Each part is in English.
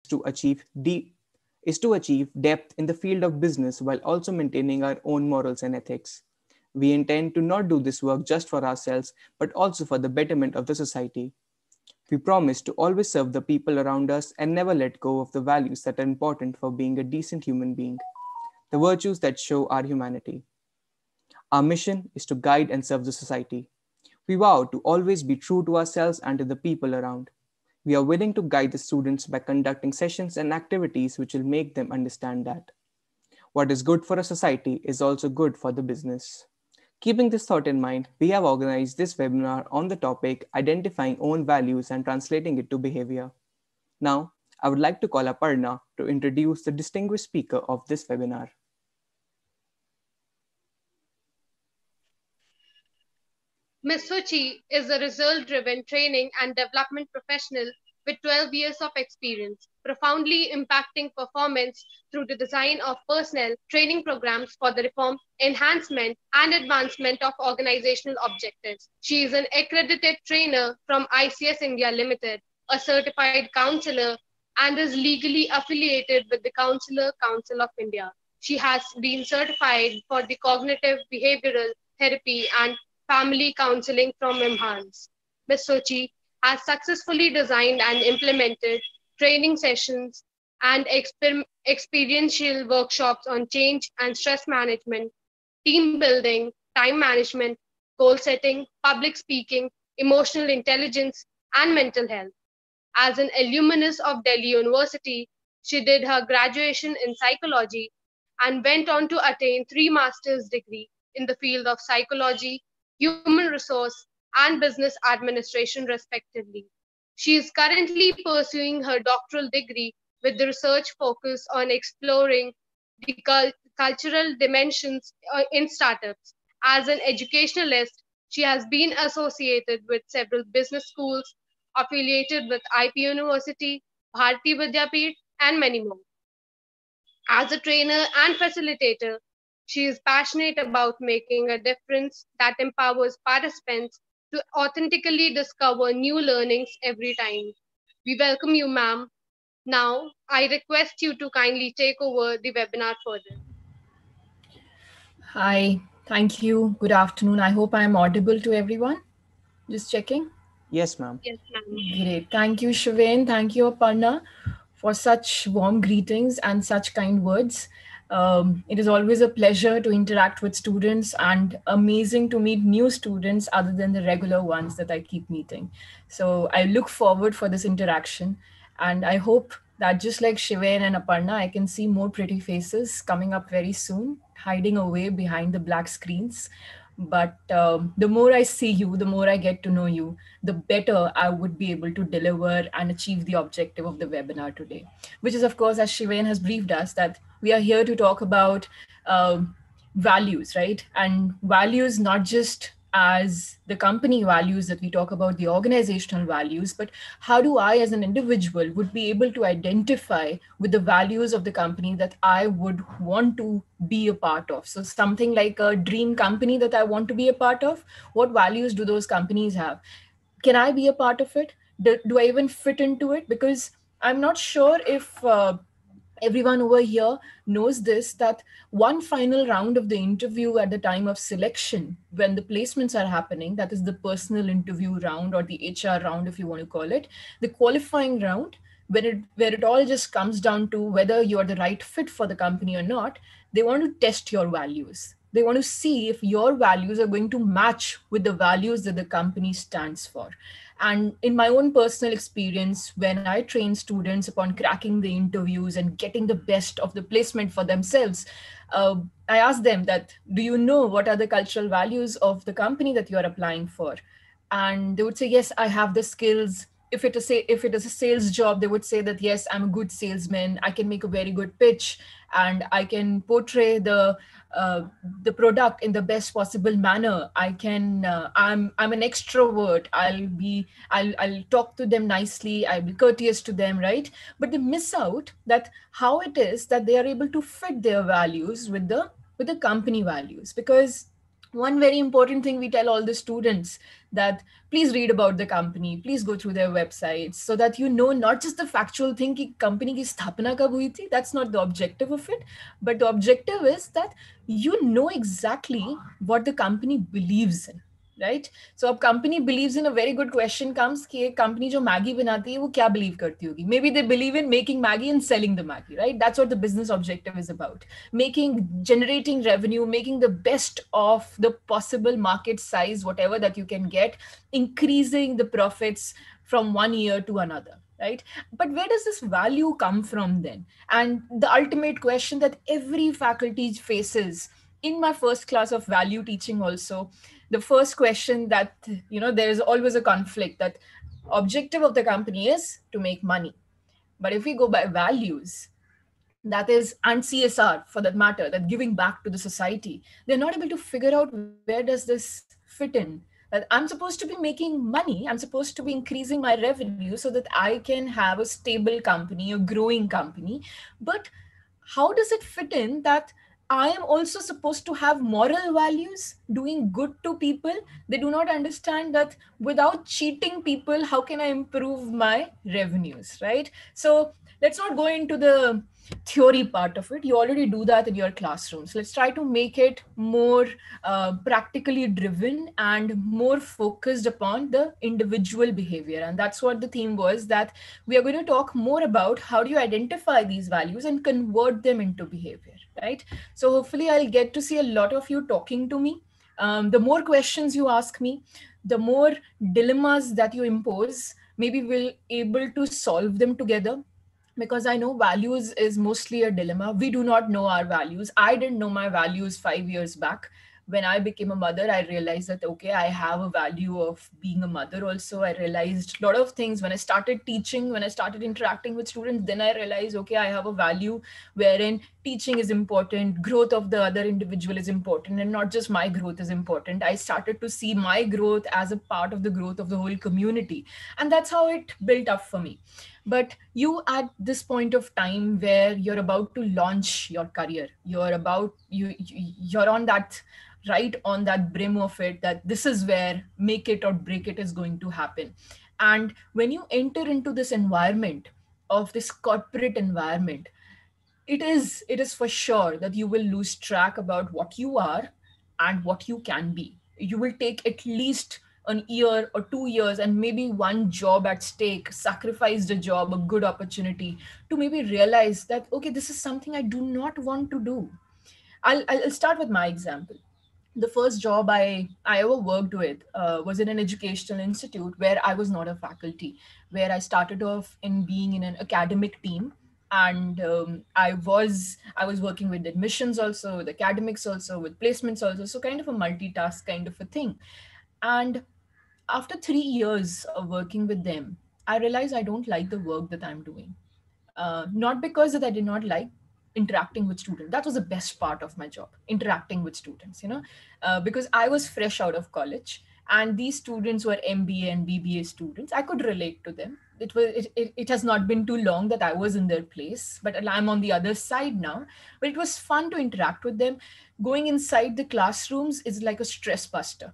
to achieve depth in the field of business while also maintaining our own morals and ethics. We intend to not do this work just for ourselves, but also for the betterment of the society. We promise to always serve the people around us and never let go of the values that are important for being a decent human being, the virtues that show our humanity. Our mission is to guide and serve the society. We vow to always be true to ourselves and to the people around. We are willing to guide the students by conducting sessions and activities which will make them understand that what is good for a society is also good for the business. Keeping this thought in mind, we have organized this webinar on the topic identifying own values and translating it to behavior. Now, I would like to call Aparna to introduce the distinguished speaker of this webinar. Ms. Suchi is a result-driven training and development professional with 12 years of experience, profoundly impacting performance through the design of personnel training programs for the reform, enhancement, and advancement of organizational objectives. She is an accredited trainer from ICS India Limited, a certified counselor, and is legally affiliated with the Counselor Council of India. She has been certified for the cognitive behavioral therapy and family counseling from MAIMS. Ms. Sochi has successfully designed and implemented training sessions and experiential workshops on change and stress management, team building, time management, goal setting, public speaking, emotional intelligence, and mental health. As an alumnus of Delhi University, she did her graduation in psychology and went on to attain 3 master's degrees in the field of psychology, human resource, and business administration, respectively. She is currently pursuing her doctoral degree with the research focus on exploring the cultural dimensions in startups. As an educationalist, she has been associated with several business schools, affiliated with IP University, Bharati Vidyapeeth, and many more. As a trainer and facilitator, she is passionate about making a difference that empowers participants to authentically discover new learnings every time. We welcome you, ma'am. Now, I request you to kindly take over the webinar further. Hi, thank you. Good afternoon. I hope I'm audible to everyone. Just checking. Yes, ma'am. Yes, ma'am. Great. Thank you, Shivain. Thank you, Aparna, for such warm greetings and such kind words. It is always a pleasure to interact with students and amazing to meet new students other than the regular ones that I keep meeting. So I look forward for this interaction, and I hope that just like Shivain and Aparna, I can see more pretty faces coming up very soon, hiding away behind the black screens. But the more I see you, the more I get to know you, the better I would be able to deliver and achieve the objective of the webinar today, which is, of course, as Shivain has briefed us, that we are here to talk about values, right? And values not just as the company values that we talk about, the organizational values, but how do I as an individual would be able to identify with the values of the company that I would want to be a part of. So something like a dream company that I want to be a part of, what values do those companies have? Can I be a part of it? Do I even fit into it? Because I'm not sure if everyone over here knows this, that one final round of the interview at the time of selection, when the placements are happening, that is the personal interview round or the HR round, if you want to call it, the qualifying round, where it all just comes down to whether you're the right fit for the company or not. They want to test your values. They want to see if your values are going to match with the values that the company stands for. And in my own personal experience, when I train students upon cracking the interviews and getting the best of the placement for themselves, I ask them that, do you know what are the cultural values of the company that you're applying for? And they would say, yes, I have the skills. If it is a sales job, they would say that, yes, I'm a good salesman. I can make a very good pitch, and I can portray the product in the best possible manner. I'm an extrovert. I'll talk to them nicely. I'll be courteous to them, right? But they miss out that how it is that they are able to fit their values with the company values. Because One very important thing we tell all the students, that please read about the company, please go through their websites, so that you know not just the factual thing ki company ki sthapana kab hui thi. That's not the objective of it, but the objective is that you know exactly what the company believes in, right? So अब company believes in, a very good question comes कि एक company जो Maggi बनाती है वो क्या believe करती होगी. Maybe they believe in making Maggie and selling the Maggie, right? That's what the business objective is about. Generating revenue, making the best of the possible market size, whatever that you can get, increasing the profits from one year to another, right? But where does this value come from then? And the ultimate question that every faculty faces in my first class of value teaching also, the first question that, there is always a conflict, that objective of the company is to make money, but if we go by values, that is, and CSR for that matter, that giving back to the society, they're not able to figure out where does this fit in. That I'm supposed to be making money, I'm supposed to be increasing my revenue so that I can have a stable company, a growing company. But how does it fit in that I am also supposed to have moral values, doing good to people? They do not understand that without cheating people, how can I improve my revenues, right? So let's not go into the theory part of it. You already do that in your classrooms. Let's try to make it more practically driven and more focused upon the individual behavior. And that's what the theme was, that we are going to talk more about how do you identify these values and convert them into behavior, right? So hopefully I'll get to see a lot of you talking to me. The more questions you ask me, the more dilemmas that you impose, maybe we'll able to solve them together, because I know values is mostly a dilemma. We do not know our values. I didn't know my values 5 years back. When I became a mother, I realized that, okay, I have a value of being a mother also. I realized a lot of things when I started teaching, when I started interacting with students. Then I realized, okay, I have a value wherein teaching is important, growth of the other individual is important, and not just my growth is important. I started to see my growth as a part of the growth of the whole community. And that's how it built up for me. But you, at this point of time where you're about to launch your career, you're on that, right on that brim of it, that this is where make it or break it is going to happen. And when you enter into this environment, of this corporate environment, it is for sure that you will lose track about what you are and what you can be. You will take at least an year or 2 years and maybe one job at stake, sacrifice the job, a good opportunity, to maybe realize that, okay, this is something I do not want to do. I'll start with my example. The first job I ever worked with was in an educational institute where I was not a faculty, where I started off in being in an academic team. And I was working with admissions also, with academics also, with placements also, so kind of a multitask kind of a thing. And after 3 years of working with them, I realized I don't like the work that I'm doing. Not because that I did not like interacting with students. That was the best part of my job, interacting with students, because I was fresh out of college, and these students were MBA and BBA students. I could relate to them. It has not been too long that I was in their place, but I'm on the other side now. But it was fun to interact with them. Going inside the classrooms is like a stress buster.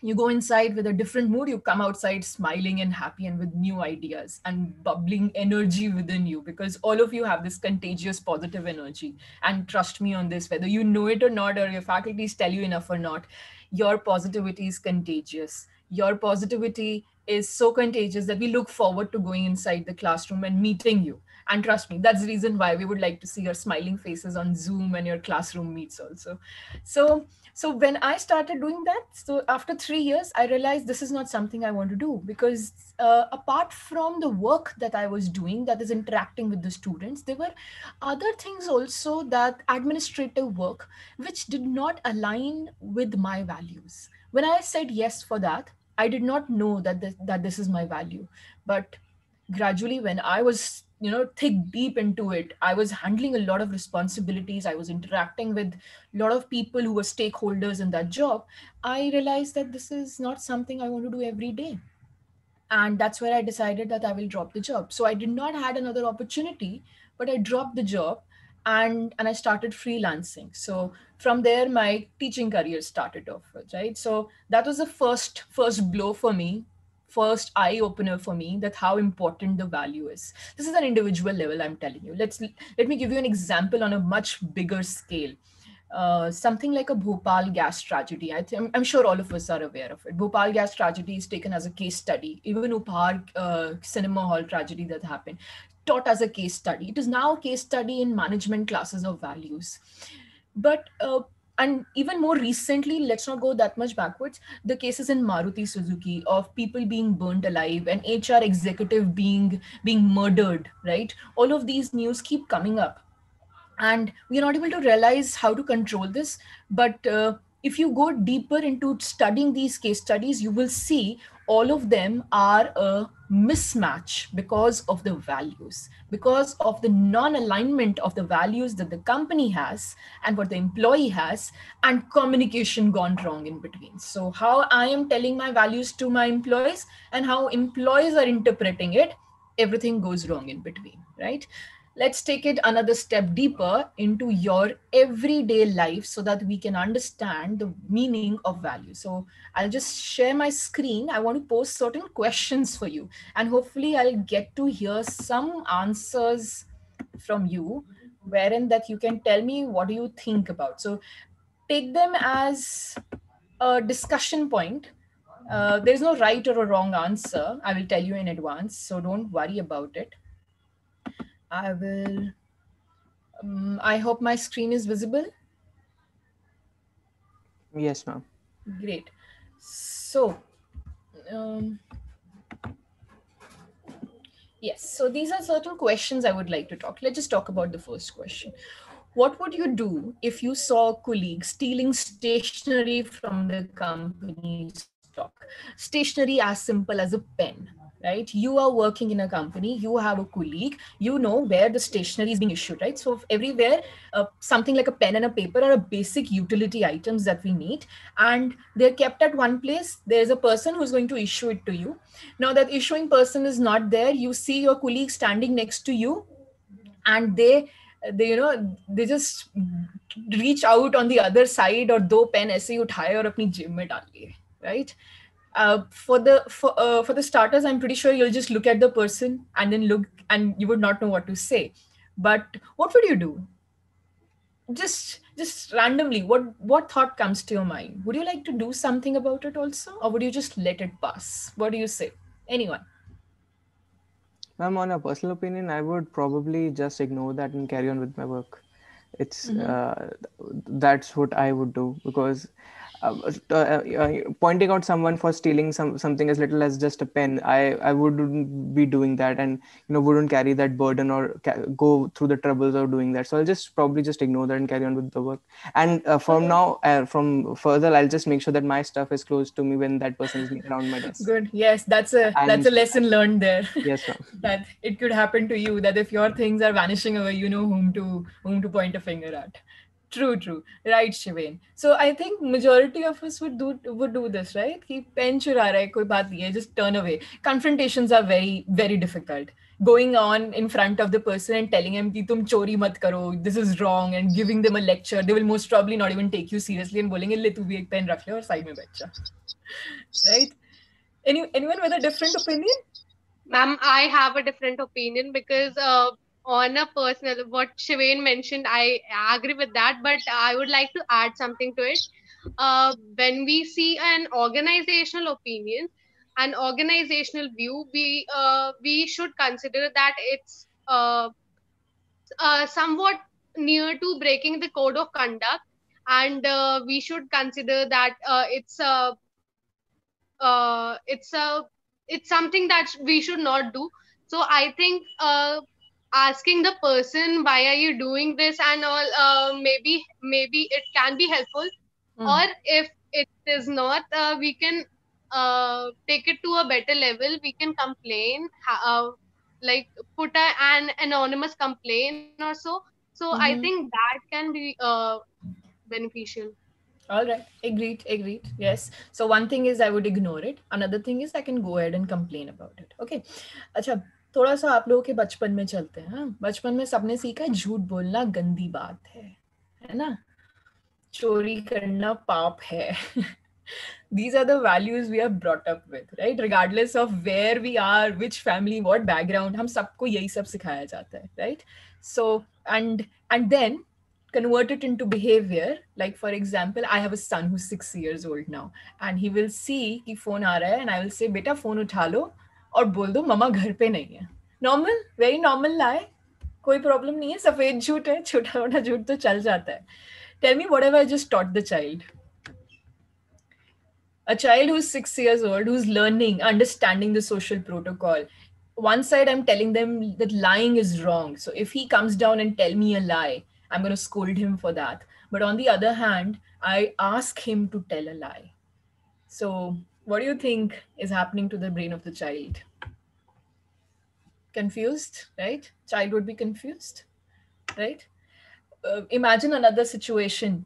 You go inside with a different mood, you come outside smiling and happy and with new ideas and bubbling energy within you, because all of you have this contagious positive energy. And trust me on this, whether you know it or not, or your faculties tell you enough or not, your positivity is contagious. Your positivity is so contagious that we look forward to going inside the classroom and meeting you. And trust me, that's the reason why we would like to see your smiling faces on Zoom and your classroom meets also. So when I started doing that, so after 3 years, I realized this is not something I want to do, because apart from the work that I was doing, that is interacting with the students, there were other things also, that administrative work, which did not align with my values. When I said yes for that, I did not know that this is my value. But gradually, when I was, thick deep into it, I was handling a lot of responsibilities, I was interacting with a lot of people who were stakeholders in that job. I realized that this is not something I want to do every day. And that's where I decided that I will drop the job. So I did not had another opportunity, but I dropped the job. and I started freelancing. So from there my teaching career started off with, right? So that was the first blow for me, first eye opener for me, that how important the value is. This is an individual level, I'm telling you. Let me give you an example on a much bigger scale. Something like a Bhopal gas tragedy. I'm sure all of us are aware of it. Bhopal gas tragedy is taken as a case study. Even Upar cinema hall tragedy that happened, taught as a case study. It is now a case study in management classes of values. But and even more recently, let's not go that much backwards, the cases in Maruti Suzuki of people being burned alive and HR executive being murdered, right? All of these news keep coming up, and we are not able to realize how to control this. But if you go deeper into studying these case studies, you will see all of them are a mismatch because of the values, because of the non-alignment of the values that the company has and what the employee has, and communication gone wrong in between. So how I am telling my values to my employees and how employees are interpreting it, everything goes wrong in between, right? Let's take it another step deeper into your everyday life so that we can understand the meaning of value. So I'll just share my screen. I want to pose certain questions for you, and hopefully I'll get to hear some answers from you, wherein that you can tell me what do you think about. So take them as a discussion point. There's no right or a wrong answer. I will tell you in advance, so don't worry about it. I will. I hope my screen is visible. Yes, ma'am. Great. So, um, yes, so these are certain questions I would like to talk. Let's just talk about the first question. What would you do if you saw a colleague stealing stationery from the company stock? Stationery as simple as a pen, right? You are working in a company, you have a colleague, you know where the stationery is being issued, right? So everywhere, something like a pen and a paper are a basic utility items that we need, and they're kept at one place. There's a person who's going to issue it to you. Now that issuing person is not there, you see your colleague standing next to you, and they they just reach out on the other side और दो pen ऐसे ही उठाए और अपनी जेब में डाल लिए, right? For the starters, I'm pretty sure you'll just look at the person and then look, and you would not know what to say. But what would you do? Just randomly, what thought comes to your mind? Would you like to do something about it also, or would you just let it pass? What do you say? Anyone? Ma'am, on a personal opinion, I would probably just ignore that and carry on with my work. It's That's what I would do, because pointing out someone for stealing something as little as just a pen, I wouldn't be doing that, and wouldn't carry that burden or go through the troubles of doing that. So I'll just probably just ignore that and carry on with the work. And from Okay. now, from further, I'll just make sure that my stuff is close to me when that person is around my desk. Good. Yes, that's And a lesson learned there. yes, ma'am. That it could happen to you, that if your things are vanishing away, you know whom to point a finger at. True, true. Right, Shivain. So I think majority of us would do this, right? कि pen चुरा रहा है, कोई बात नहीं है, just turn away. Confrontations are very, very difficult. Going on in front of the person and telling him कि तुम चोरी मत करो, this is wrong, and giving them a lecture, they will most probably not even take you seriously and बोलेंगे ले तू भी एक pen रख ले और side में बैठ जा. Right? Anyone with a different opinion? Ma'am, I have a different opinion because on a personal, what Shivain mentioned, I agree with that, but I would like to add something to it. When we see an organizational opinion, an organizational view, we should consider that it's somewhat near to breaking the code of conduct, and we should consider that it's it's something that we should not do. So I think asking the person why are you doing this and all, maybe it can be helpful. Mm. Or if it is not, we can take it to a better level. We can complain, like put an anonymous complaint or so. So I think Mm-hmm. that can be beneficial. All right. Agreed. Agreed. Yes. So one thing is I would ignore it. Another thing is I can go ahead and complain about it. Okay. Acha. थोड़ा सा आप लोगों के बचपन में चलते हैं. हाँ, बचपन में सबने सीखा है झूठ बोलना गंदी बात है ना, चोरी करना पाप है. These are the values we are brought up with, right? Regardless of where we are, which family, what background, हम सबको यही सब सिखाया जाता है, right? So and then convert it into behavior. Like for example, I have a son who's 6 years old now, and he will see कि phone आ रहा है, and I will say बेटा phone उठा लो और बोल दो मम्मा घर पे नहीं है. Normal, very normal lie. कोई प्रॉब्लम नहीं है, सफेद झूठ है, छोटा छोटा झूठ तो चल जाता है. Tell me whatever I just taught the child. A child who's 6 years old, who's learning, understanding the social protocol. One side, I'm telling them that lying is wrong. So if he comes down and tell me a lie, I'm going to scold him for that. But on the other hand, I ask him to tell a lie. So what do you think is happening to the brain of the child? Confused, right? Child would be confused, right? Imagine another situation.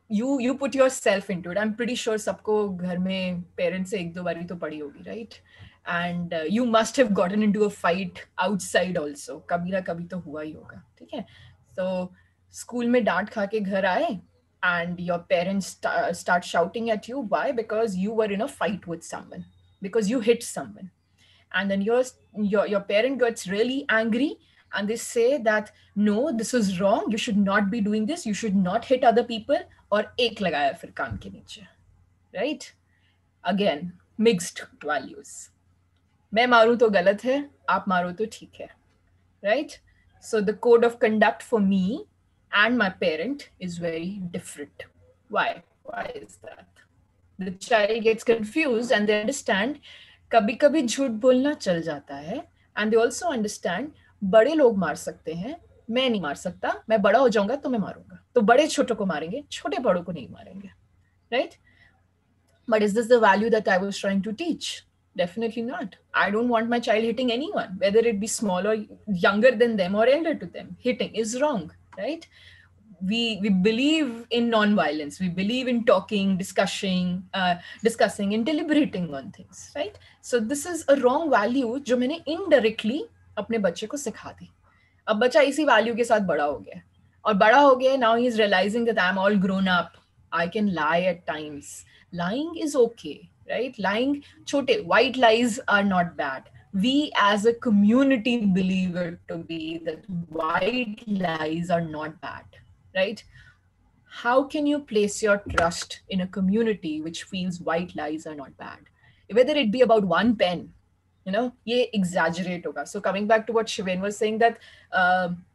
You put yourself into it. I'm pretty sure सबको घर में parents से एक दो बारी तो पड़ी होगी, right? And you must have gotten into a fight outside also. कभी ना कभी तो हुआ ही होगा, ठीक है? So school में डांट खा के घर आए and your parents start shouting at you. Why? Because you were in a fight with someone, because you hit someone. And then your parent gets really angry and they say that no, this is wrong, you should not be doing this, you should not hit other people, और एक लगाया फिर कान के नीचे, right? Again, mixed values. मैं मारूं तो गलत है, आप मारो तो ठीक है, right? So the code of conduct for me and my parent is very different. Why is that? The child gets confused and they understand कभी कभी झूठ बोलना चल जाता है, and they also understand बड़े लोग मार सकते हैं, मैं नहीं मार सकता, मैं बड़ा हो जाऊंगा तो मैं मारूंगा, तो बड़े छोटों को मारेंगे, छोटे बड़ों को नहीं मारेंगे, right? But is this the value that I was trying to teach? Definitely not. I don't want my child hitting anyone, whether it be small or younger than them or elder to them. Hitting is wrong, right? We believe in non-violence. We believe in talking, discussing and deliberating on things, right? So this is a wrong value जो मैंने indirectly अपने बच्चे को सिखा दी. अब बच्चा इसी value के साथ बड़ा हो गया, और बड़ा हो गया, now he is realizing that I'm all grown up. I can lie at times. Lying is okay, right? Lying, chote, white lies are not bad. We as a community believe it to be that white lies are not bad, right? How can you place your trust in a community which feels white lies are not bad? Whether it be about one pen, ये exaggerate होगा. So coming back to what Shiven was saying, that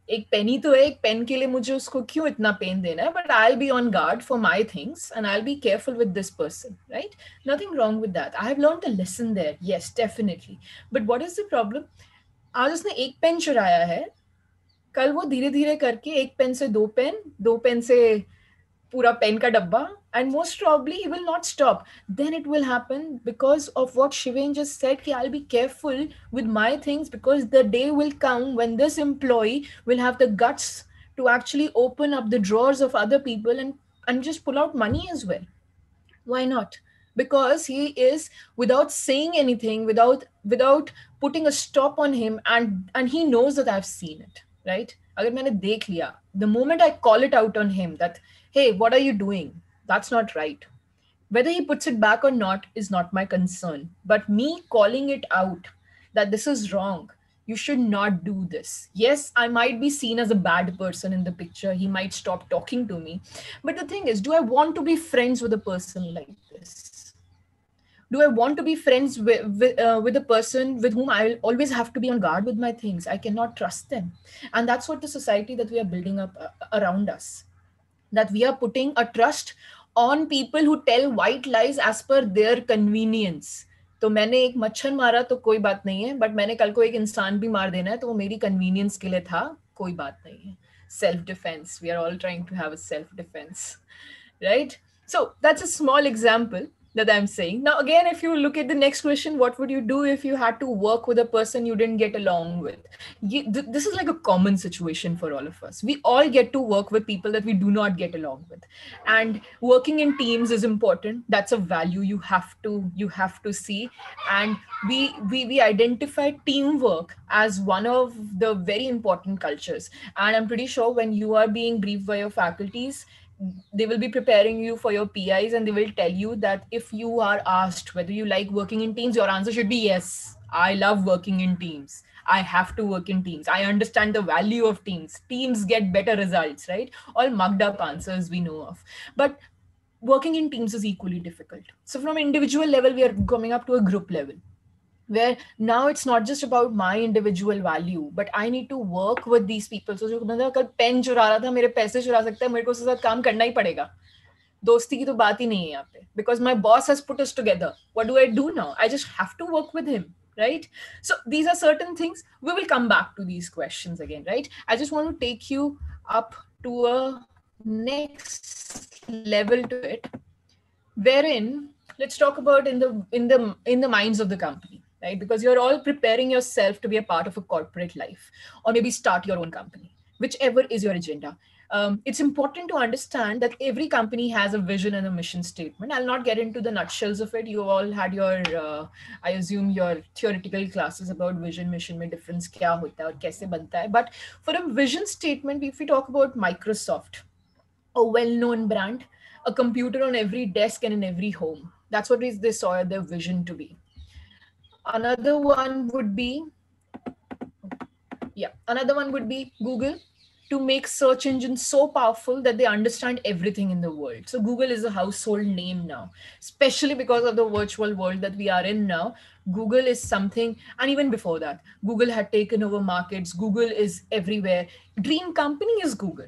एक pen ही तो है, एक pen के लिए मुझे उसको क्यों इतना पेन देना है, but I'll be on guard for my things and I'll be careful with this person, right? Nothing wrong with that. I have learned a lesson there, yes, definitely. But what is the problem? आज उसने एक pen चुराया है, कल वो धीरे धीरे करके एक पेन से दो पेन से पूरा पेन का डब्बा, and most probably he will not stop. Then it will happen because of what Shiven just said, कि I'll be careful with my things, because the day will come when this employee will have the guts to actually open up the drawers of other people and just pull out money as well. Why not? Because he is, without saying anything, without putting a stop on him, and he knows that I've seen it, right? अगर मैंने देख लिया, the moment I call it out on him that, hey, what are you doing? That's not right. Whether he puts it back or not is not my concern. But me calling it out that this is wrong, you should not do this. Yes, I might be seen as a bad person in the picture. He might stop talking to me. But the thing is, do I want to be friends with a person like this? Do I want to be friends with a person with whom I will always have to be on guard with my things? I cannot trust them. And that's what the society that we are building up around us. That we are putting a trust on people who tell white lies as per their convenience. तो मैंने एक मच्छर मारा तो कोई बात नहीं है, बट मैंने कल को एक इंसान भी मार देना है तो वो मेरी कन्वीनियंस के लिए था, कोई बात नहीं है. Self defense. We are all trying to have a self defense, right? So that's a small example. that I'm saying. Now, again, if you look at the next question, what would you do if you had to work with a person you didn't get along with? This is like a common situation for all of us. We all get to work with people that we do not get along with, and working in teams is important. That's a value you have to see, and we identify teamwork as one of the very important cultures. And I'm pretty sure when you are being briefed by your faculties, they will be preparing you for your PIs, and they will tell you that if you are asked whether you like working in teams, your answer should be yes. I love working in teams. I have to work in teams. I understand the value of teams. Teams get better results, right? All mugged up answers we know of. But working in teams is equally difficult. So from individual level, we are coming up to a group level, where now it's not just about my individual value, but I need to work with these people. So जो बंदा कल pen चुरा रहा था, मेरे पैसे चुरा सकता है, मेरे को उसके साथ काम करना ही पड़ेगा. दोस्ती की तो बात ही नहीं है यहाँ पे, because my boss has put us together. What do I do now? I just have to work with him, right? So these are certain things. We will come back to these questions again, right? I just want to take you up to a next level to it, wherein let's talk about in the minds of the company, right? Because you're all preparing yourself to be a part of a corporate life, or maybe start your own company, whichever is your agenda. It's important to understand that every company has a vision and a mission statement. I'll not get into the nutshells of it. You all had your I assume your theoretical classes about vision mission mein difference kya hota hai aur kaise banta hai. But for a vision statement, if we talk about Microsoft, a well-known brand, a computer on every desk and in every home. That's what is they saw their vision to be. Another one would be, another one would be Google, to make search engines so powerful that they understand everything in the world. So Google is a household name now, especially because of the virtual world that we are in now. Google is something, and even before that, Google had taken over markets. Google is everywhere. Dream company is Google.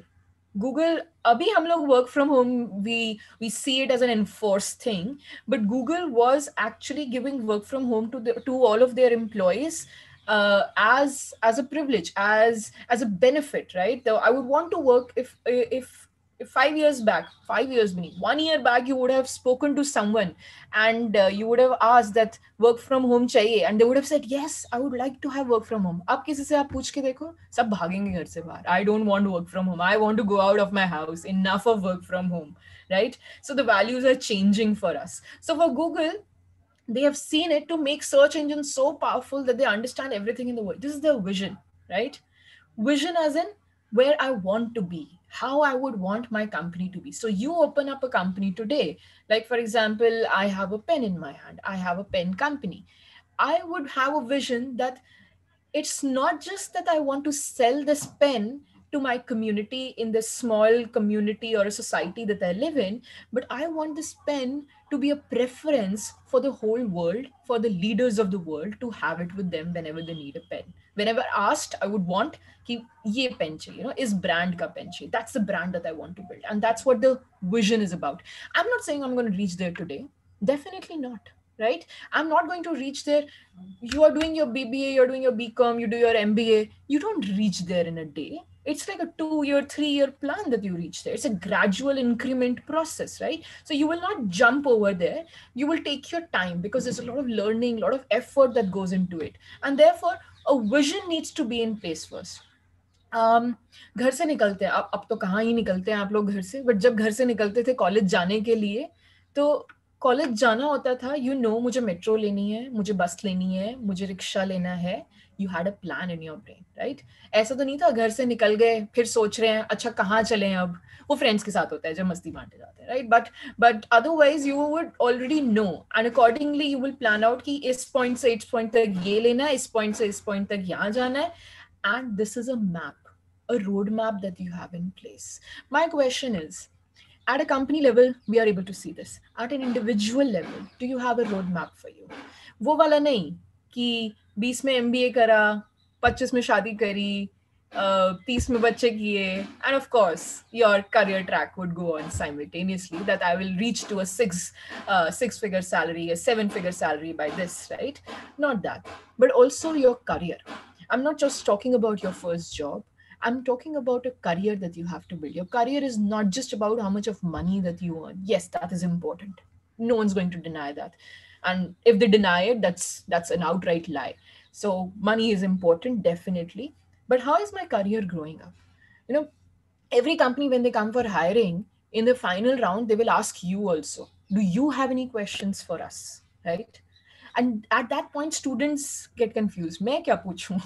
Google, abhi hum log work from home, we see it as an enforced thing, but Google was actually giving work from home to all of their employees as a privilege, as a benefit, right? Though I would want to work if 5 years back, 5 years meaning 1 year back, you would have spoken to someone and you would have asked that work from home chahiye, and they would have said yes, I would like to have work from home. Ab kisi se aap पूछ के देखो, सब भागेंगे घर से बाहर. I don't want to work from home. I want to go out of my house. Enough of work from home, right? So the values are changing for us. So for Google, they have seen it to make search engines so powerful that they understand everything in the world. This is their vision, right? Vision as in where I want to be, how I would want my company to be. So you open up a company today, like for example, I have a pen in my hand, I have a pen company. I would have a vision that it's not just that I want to sell this pen to my community in this small community or a society that I live in, but I want this pen to be a preference for the whole world, for the leaders of the world to have it with them whenever they need a pen. Whenever asked, I would want कि ये pen चाहिए, इस brand का pen चाहिए. That's the brand that I want to build. And that's what the vision is about. I'm not saying I'm going to reach there today. Definitely not. Right? I'm not going to reach there. You are doing your BBA, you're doing your BCom, you do your MBA. You don't reach there in a day. It's like a 2-year, 3-year plan that you reach there. It's a gradual increment process, right? So you will not jump over there. You will take your time because there's a lot of learning, a lot of effort that goes into it. And therefore, a vision needs to be in place first. घर से निकलते हैं अब तो कहाँ ही निकलते हैं आप लोग घर से, बट जब घर से निकलते थे कॉलेज जाने के लिए, तो कॉलेज जाना होता था, मुझे मेट्रो लेनी है, मुझे बस लेनी है, मुझे रिक्शा लेना है. You had a plan in your brain, right? ऐसा तो नहीं था घर से निकल गए फिर सोच रहे हैं अच्छा कहाँ चलें अब. वो फ्रेंड्स के साथ होता है जब मस्ती बांटे जाते हैं, right? But otherwise you would already know, and accordingly you will plan out कि इस point से इस point तक ये लेना है, इस point से इस point तक यहाँ जाना है. And this is a map, a roadmap that you have in place. My question is, at a company level, we are able to see this. At an individual level, do you have a roadmap for you? वो वाला नहीं कि 20 में MBA करा, 25 में शादी करी, 30 में बच्चे किए, and of course, your career track would go on simultaneously, that I will reach to a six-figure salary, a 7-figure salary by this, right? Not that, but also your career. I'm not just talking about your first job. I'm talking about a career that you have to build. Your career is not just about how much of money that you earn. Yes, that is important. No one's going to deny that. And if they deny it, that's an outright lie. So money is important, definitely. But how is my career growing up? You know, every company, when they come for hiring, in the final round, they will ask you also, do you have any questions for us? Right? And at that point, students get confused. मैं क्या पूछूं?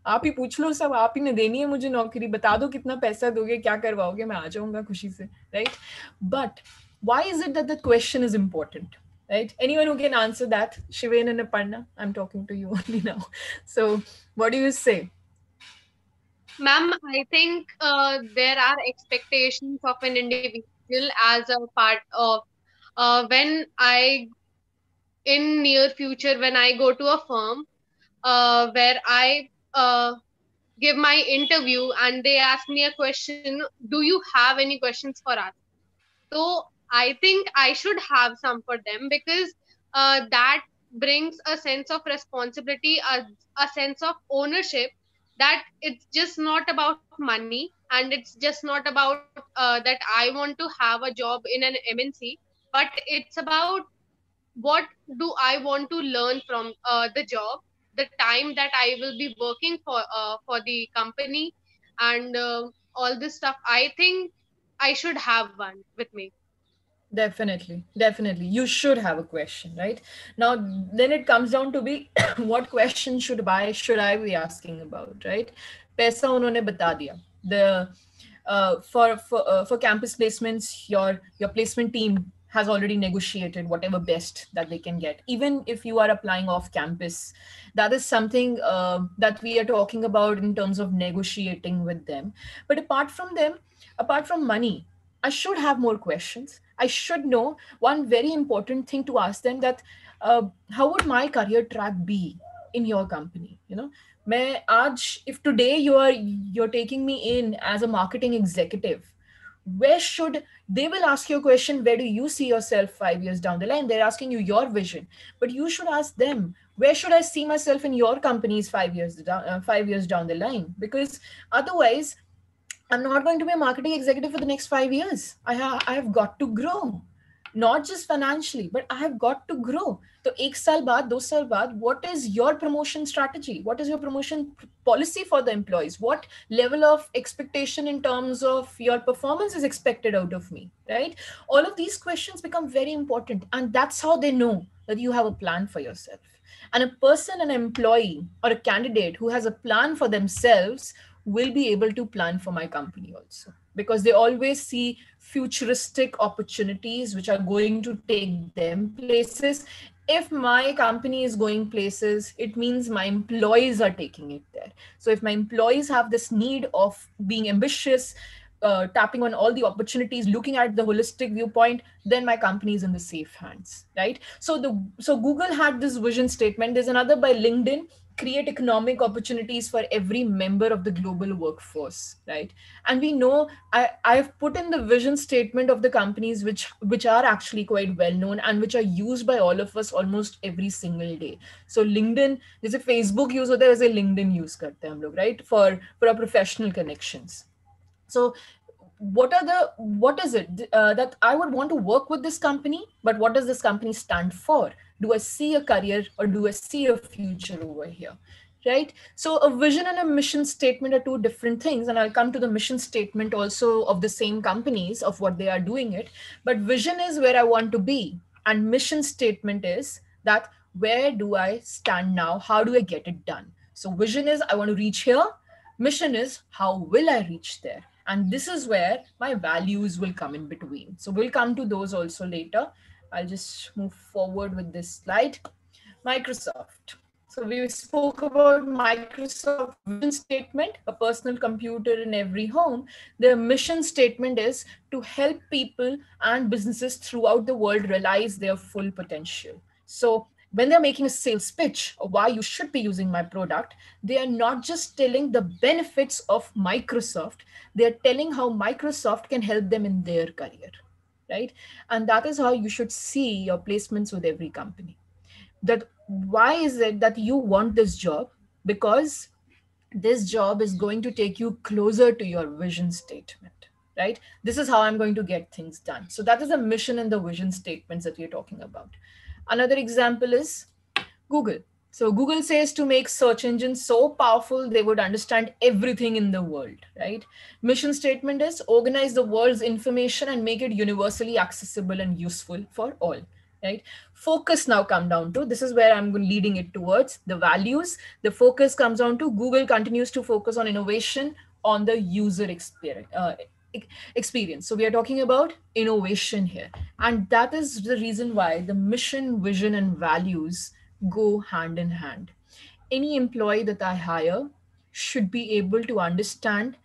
आप ही पूछ लो सब, आप ही ने देनी है मुझे नौकरी, बता दो कितना पैसा दोगे, क्या करवाओगे, मैं आ जाऊंगा खुशी से. Right? But why is it that the question is important? Right? Anyone who can answer that? Shiven and Aparna, I'm talking to you only now. So what do you say? Ma'am, I think there are expectations of an individual as a part of when I, in near future, when I go to a firm where I give my interview and they ask me a question, do you have any questions for us? So I think I should have some for them, because that brings a sense of responsibility, a sense of ownership, that it's just not about money, and it's just not about that I want to have a job in an MNC, but it's about what do I want to learn from the job, the time that I will be working for the company, and all this stuff. I think I should have one with me. Definitely, definitely. You should have a question, right? Now, then it comes down to be what question should I be asking about, right? पैसा उन्होंने बता दिया. The for campus placements, your placement team has already negotiated whatever best that they can get. Even if you are applying off campus, that is something that we are talking about in terms of negotiating with them. But apart from money, I should have more questions. I should know one very important thing to ask them, that how would my career track be in your company? You know, मैं आज, if today you're taking me in as a marketing executive, where should they will ask you a question, where do you see yourself 5 years down the line? They're asking you your vision, but you should ask them, where should I see myself in your company's 5 years down the line? Because otherwise, I'm not going to be a marketing executive for the next 5 years. I have got to grow, not just financially, but I have got to grow. So, एक साल बाद, 2 साल बाद, what is your promotion strategy? What is your promotion policy for the employees? What level of expectation in terms of your performance is expected out of me? Right? All of these questions become very important, and that's how they know that you have a plan for yourself. And a person, an employee, or a candidate who has a plan for themselves will be able to plan for my company also, because they always see futuristic opportunities which are going to take them places. If my company is going places, it means my employees are taking it there. So if my employees have this need of being ambitious, tapping on all the opportunities, looking at the holistic viewpoint, then my company is in the safe hands, right? So Google had this vision statement. There's another by LinkedIn: create economic opportunities for every member of the global workforce, right? And we know, I've put in the vision statement of the companies which are actually quite well known and which are used by all of us almost every single day. So LinkedIn, there's a Facebook use होता है, वैसे LinkedIn use करते हैं हम लोग, right? For our professional connections. So what is it that I would want to work with this company, but what does this company stand for? Do I see a career, or do I see a future over here? Right? So a vision and a mission statement are two different things, and I'll come to the mission statement also of the same companies of what they are doing it. But vision is where I want to be, and mission statement is that where do I stand now, how do I get it done? So vision is I want to reach here, mission is how will I reach there, and this is where my values will come in between. So we'll come to those also later. I'll just move forward with this slide. Microsoft. So we spoke about Microsoft vision statement, a personal computer in every home. Their mission statement is to help people and businesses throughout the world realize their full potential. So when they're making a sales pitch or why you should be using my product, they are not just telling the benefits of Microsoft, they're telling how Microsoft can help them in their career, right? And that is how you should see your placements with every company. That why is it that you want this job? Because this job is going to take you closer to your vision statement, right? This is how I'm going to get things done. So that is the mission and the vision statements that we're talking about. Another example is Google. So Google says to make search engines so powerful they would understand everything in the world, right? Mission statement is organize the world's information and make it universally accessible and useful for all, right? Focus now come down to, this is where I'm leading it towards the values. The focus comes down to Google continues to focus on innovation on the user experience. So we are talking about innovation here. And that is the reason why the mission, vision, and values go hand in hand. Any employee that I hire should be able to understand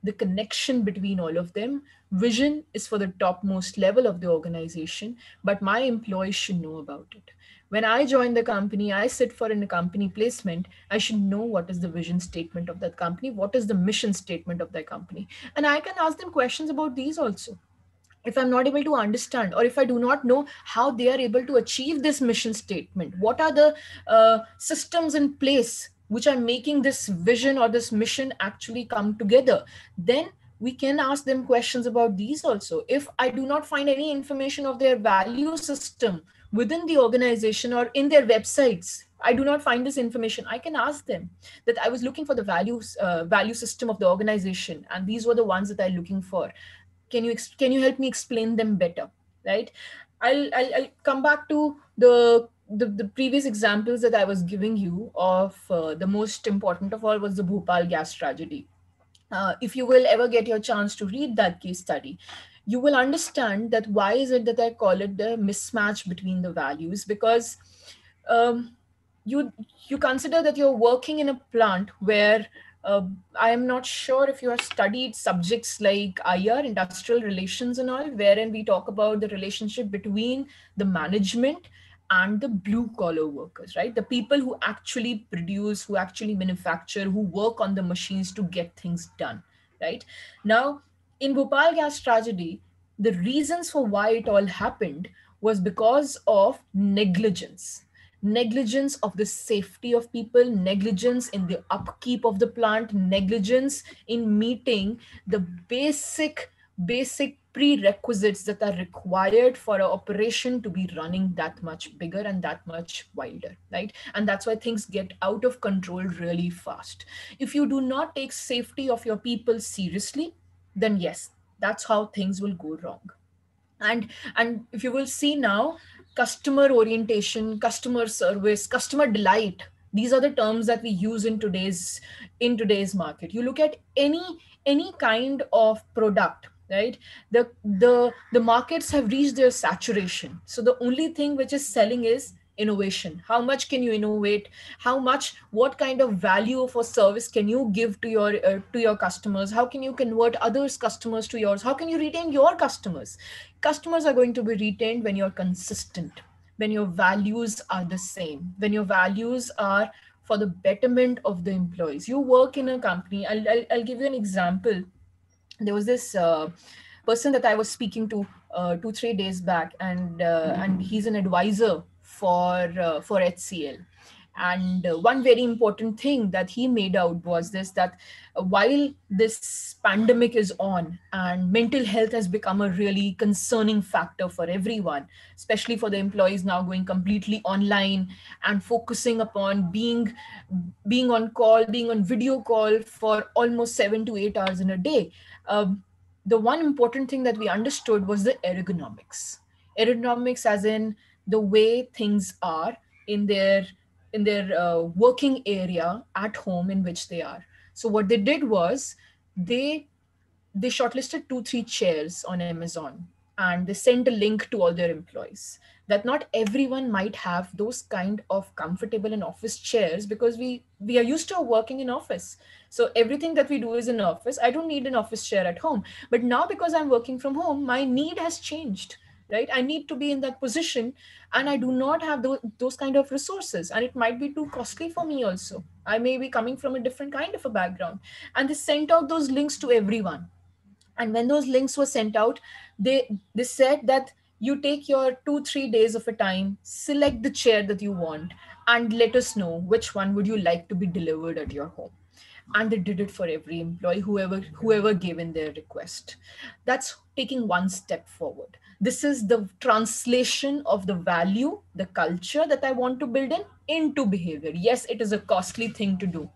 the connection between all of them. Vision is for the topmost level of the organization, but my employees should know about it. When I join the company, I sit for in a company placement, I should know what is the vision statement of that company, what is the mission statement of that company. And I can ask them questions about these also. If I'm not able to understand, or if I do not know how they are able to achieve this mission statement, what are the systems in place which are making this vision or this mission actually come together, then we can ask them questions about these also. If I do not find any information of their value system within the organization or in their websites, I do not find this information, I can ask them that I was looking for the value system of the organization, and these were the ones that I'm looking for. Can you help me explain them better, right? I'll come back to the previous examples that I was giving you of the most important of all was the Bhopal gas tragedy. If you will ever get your chance to read that case study, you will understand that why is it that I call it the mismatch between the values. Because um, you you consider that you're working in a plant where uh, I am not sure if you have studied subjects like IR, industrial relations and all, wherein we talk about the relationship between the management and the blue collar workers, right? The people who actually produce, who actually manufacture, who work on the machines to get things done, right? Now, in Bhopal gas tragedy, the reasons for why it all happened was because of negligence of the safety of people, negligence in the upkeep of the plant, negligence in meeting the basic prerequisites that are required for an operation to be running that much bigger and that much wilder, right? And that's why things get out of control really fast. If you do not take safety of your people seriously, then yes, that's how things will go wrong. And if you will see now, customer orientation, customer service, customer delight, these are the terms that we use in today's market. You look at any kind of product, right? The markets have reached their saturation, so the only thing which is selling is innovation. How much can you innovate? How much, what kind of value for service can you give to your customers? How can you convert others customers to yours? How can you retain your customers? Customers are going to be retained when you're consistent, when your values are the same, when your values are for the betterment of the employees. You work in a company. I'll give you an example. There was this person that I was speaking to 2 3 days back, and he's an advisor for HCL. And one very important thing that he made out was this, that while this pandemic is on and mental health has become a really concerning factor for everyone, especially for the employees now going completely online and focusing upon being on call, being on video call for almost 7 to 8 hours in a day. The one important thing that we understood was the ergonomics, as in the way things are in their working area at home in which they are. So what they did was they they shortlisted 2 3 chairs on Amazon, and they sent a link to all their employees that not everyone might have those kind of comfortable and office chairs, because we are used to working in office. So everything that we do is in office. I don't need an office chair at home, but now because I'm working from home, my need has changed, right? I need to be in that position, and I do not have those kind of resources, and it might be too costly for me also. I may be coming from a different kind of a background. And they sent out those links to everyone. And when those links were sent out, they said that you take your 2 3 days of a time, select the chair that you want, and let us know which one would you like to be delivered at your home. and they did it for every employee, whoever gave in their request. That's taking one step forward. This is the translation of the value, the culture that I want to build into behavior. Yes, it is a costly thing to do.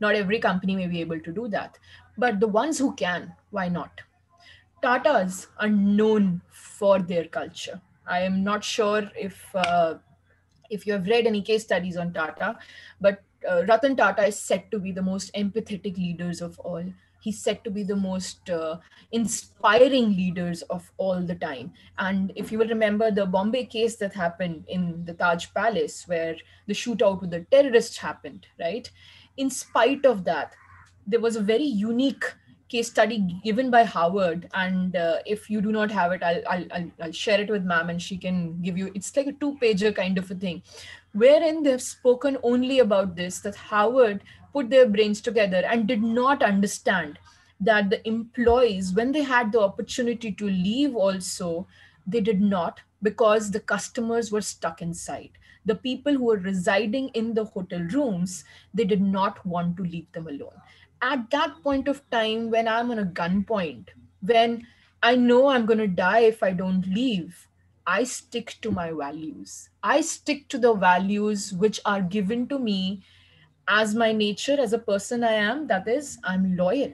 Not every company may be able to do that, but the ones who can, why not? Tatas are known for their culture. I am not sure if you have read any case studies on Tata, but Ratan Tata is said to be the most empathetic leaders of all. He's said to be the most inspiring leaders of all the time. And if you will remember the Bombay case that happened in the Taj Palace, where the shootout with the terrorists happened, right? In spite of that, there was a very unique case study given by Harvard, and if you do not have it, I'll share it with ma'am, and she can give you. It's like a two-pager kind of a thing, wherein they've spoken only about this, that Harvard put their brains together and did not understand that the employees, when they had the opportunity to leave, also they did not, because the customers were stuck inside. The people who were residing in the hotel rooms, they did not want to leave them alone. At that point of time, when I'm on a gunpoint, when I know I'm going to die if I don't leave, I stick to my values. I stick to the values which are given to me as my nature, as a person I am. That is, I'm loyal,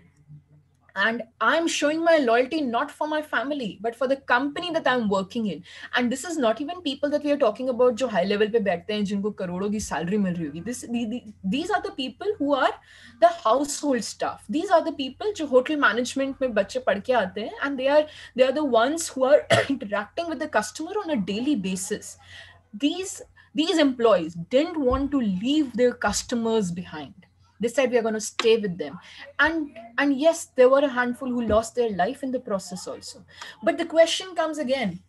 and I'm showing my loyalty not for my family but for the company that I'm working in. And this is not even people that we are talking about जो high level पे बैठते हैं जिनको करोड़ों की salary मिल रही होगी. These are the people who are the household staff. These are the people जो hotel management में बच्चे पढ़ के आते हैं, and they are the ones who are interacting with the customer on a daily basis. These employees didn't want to leave their customers behind. They said we are going to stay with them. And yes, there were a handful who lost their life in the process also. But the question comes again,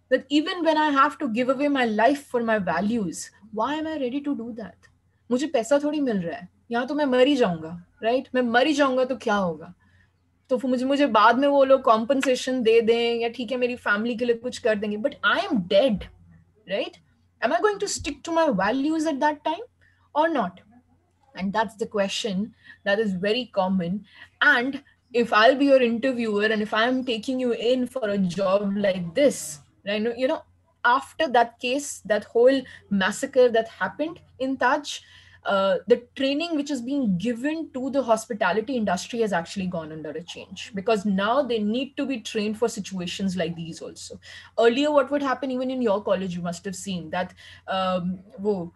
that even when I have to give away my life for my values, why am I ready to do that? मुझे पैसा थोड़ी मिल रहा है, यहाँ तो मैं मर ही जाऊंगा, राइट? मैं मर ही जाऊंगा तो क्या होगा? तो फिर मुझे बाद में वो लोग कॉम्पनसेशन दे दें, या ठीक है मेरी फैमिली के लिए कुछ कर देंगे, but I am dead, right? Am I going to stick to my values at that time or not? And that's the question that is very common. And if I'll be your interviewer, and if I'm taking you in for a job like this, right, after that case, that whole massacre that happened in Taj, the training which is being given to the hospitality industry has actually gone under a change, because now they need to be trained for situations like these also. Earlier, what would happen, even in your college, you must have seen that whoa,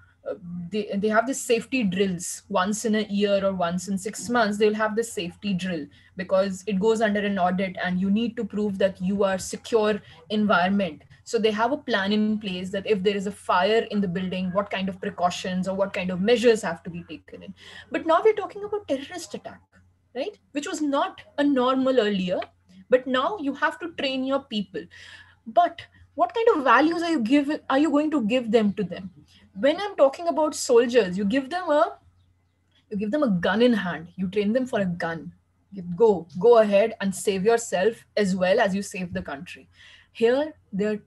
they have this safety drills once in a year or once in 6 months. They'll have this safety drill because it goes under an audit and you need to prove that you are secure environment. So they have a plan in place that if there is a fire in the building, what kind of precautions or what kind of measures have to be taken in. But now we're talking about terrorist attack, right? Which was not a normal earlier, but now you have to train your people. But what kind of values are you going to give them to them? When I'm talking about soldiers, you give them a gun in hand. You train them for a gun. You go ahead and save yourself as well as you save the country. Here they're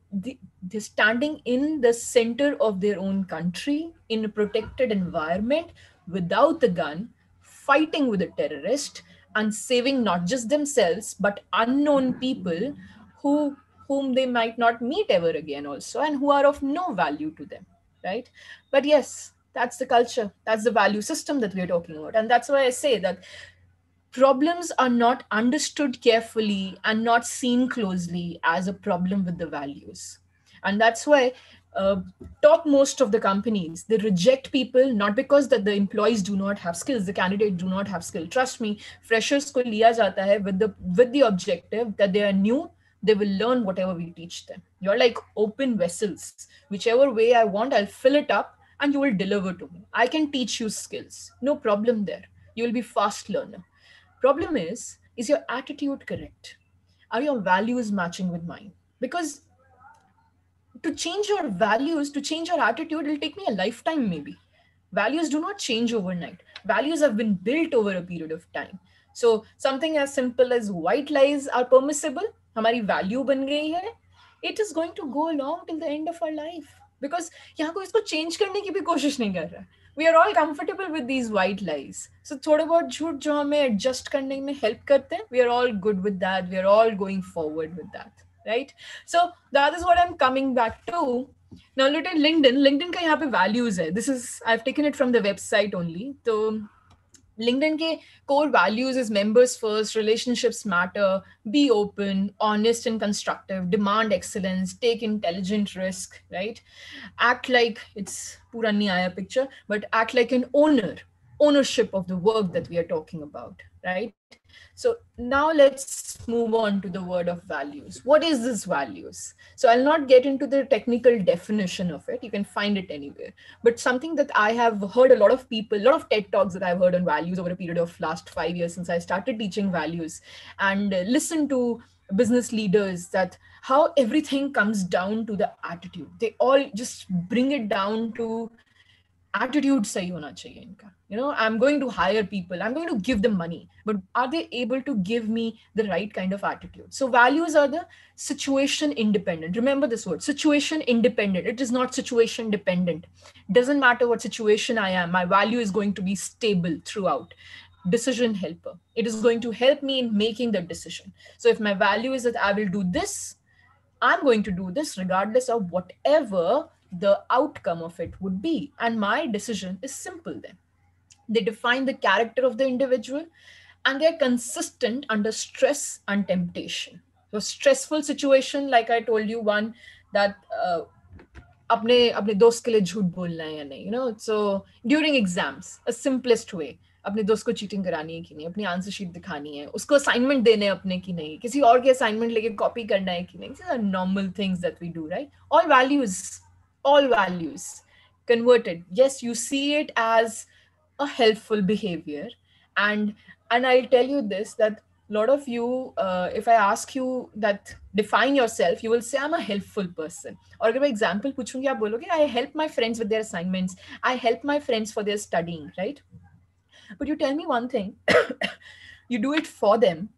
standing in the center of their own country in a protected environment without the gun, fighting with a terrorist and saving not just themselves but unknown people who whom they might not meet ever again also, and who are of no value to them, right? But yes, that's the culture, that's the value system that we're talking about. And that's why I say that problems are not understood carefully and not seen closely as a problem with the values. And that's why uh, top most of the companies, they reject people not because that the employees do not have skills, the candidate do not have skill. Trust me, freshers ko liya jata hai with the objective that they are new, they will learn whatever we teach them. You're like open vessels. Whichever way I want, I'll fill it up and you will deliver to me. I can teach you skills, no problem there. You will be fast learner. Problem is your attitude correct? Are your values matching with mine? Because to change your values, to change your attitude, it'll take me a lifetime maybe. Values do not change overnight. Values have been built over a period of time. So something as simple as white lies are permissible, हमारी value बन गई है, it is going to go along till the end of our life. Because यहाँ कोई इसको change करने की भी कोशिश नहीं कर रहा है. We are all comfortable with these white lies. So थोड़े बहुत झूठ जो हमें adjust करने में help करते हैं, we are all good with that. We are all going forward with that, right? So that is what I'm coming back to. Now look at LinkedIn. LinkedIn का यहाँ पे values है. This is, I've taken it from the website only. तो LinkedIn के core values is members first, relationships matter, be open, honest and constructive, demand excellence, take intelligent risk, right? Act like, it's pura nahi aaya picture, but act like an owner, ownership of the work that we are talking about, right? So now let's move on to the word of values. What is this values? So I'll not get into the technical definition of it. You can find it anywhere. But something that I have heard a lot of people, a lot of TED Talks that I've heard on values over a period of last 5 years since I started teaching values, and listen to business leaders, that how everything comes down to the attitude. They all just bring it down to attitude sahi hona chahiye inka. You know, I'm going to hire people, I'm going to give them money, but are they able to give me the right kind of attitude? So values are the situation independent. Remember this word, situation independent. It is not situation dependent. Doesn't matter what situation I am, my value is going to be stable throughout. Decision helper, it is going to help me in making the decision. So if my value is that I will do this, I'm going to do this regardless of whatever the outcome of it would be. And my decision is simple then. They define the character of the individual, and they're consistent under stress and temptation. So, stressful situation, like I told you, one that अपने अपने दोस्त के लिए झूठ बोलना है या नहीं, you know. So during exams, a simplest way, अपने दोस्त को चीटिंग करानी है कि नहीं, अपनी आंसर शीट दिखानी है, उसको असाइनमेंट देने हैं अपने की नहीं, किसी और के असाइनमेंट लेके कॉपी करना है कि नहीं. These are normal things that we do, right? All values converted. Yes, you see it as a helpful behavior. And and I'll tell you this, that a lot of you, if I ask you that define yourself, you will say I'm a helpful person. और अगर मैं example पूछूंगी, आप बोलोगे I help my friends with their assignments, I help my friends for their studying, right? But you tell me one thing, you do it for them,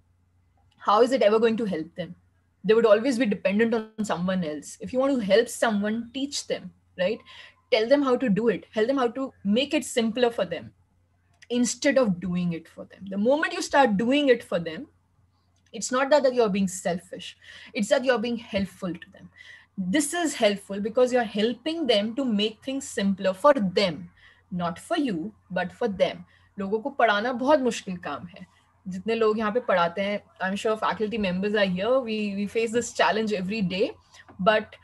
how is it ever going to help them? They would always be dependent on someone else. If you want to help someone, teach them, right? Tell them how to do it, tell them how to make it simpler for them instead of doing it for them. The moment you start doing it for them, it's not that you're being selfish, it's that you're being helpful to them. This is helpful because you're helping them to make things simpler for them, not for you, but for them. लोगों को पढ़ाना बहुत मुश्किल काम है. जितने लोग यहाँ पे पढ़ाते हैं, I'm sure faculty members are here, we face this challenge every day. But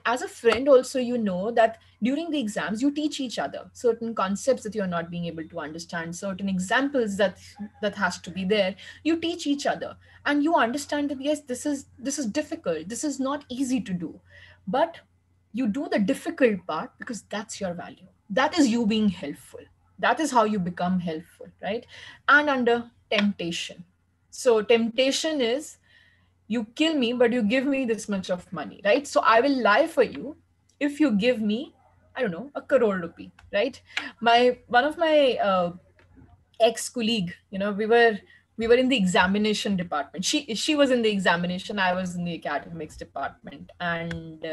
as a friend also, you know that during the exams you teach each other certain concepts that you're not being able to understand, certain examples that has to be there. You teach each other, and you understand that yes, this is difficult, this is not easy to do, but you do the difficult part because that's your value, that is you being helpful, that is how you become helpful, right? And under temptation, so temptation is, you kill me but you give me this much of money, right? So I will lie for you if you give me, I don't know, a crore rupee, right? My one of my ex-colleague, you know, we were in the examination department. She was in the examination, I was in the academics department. And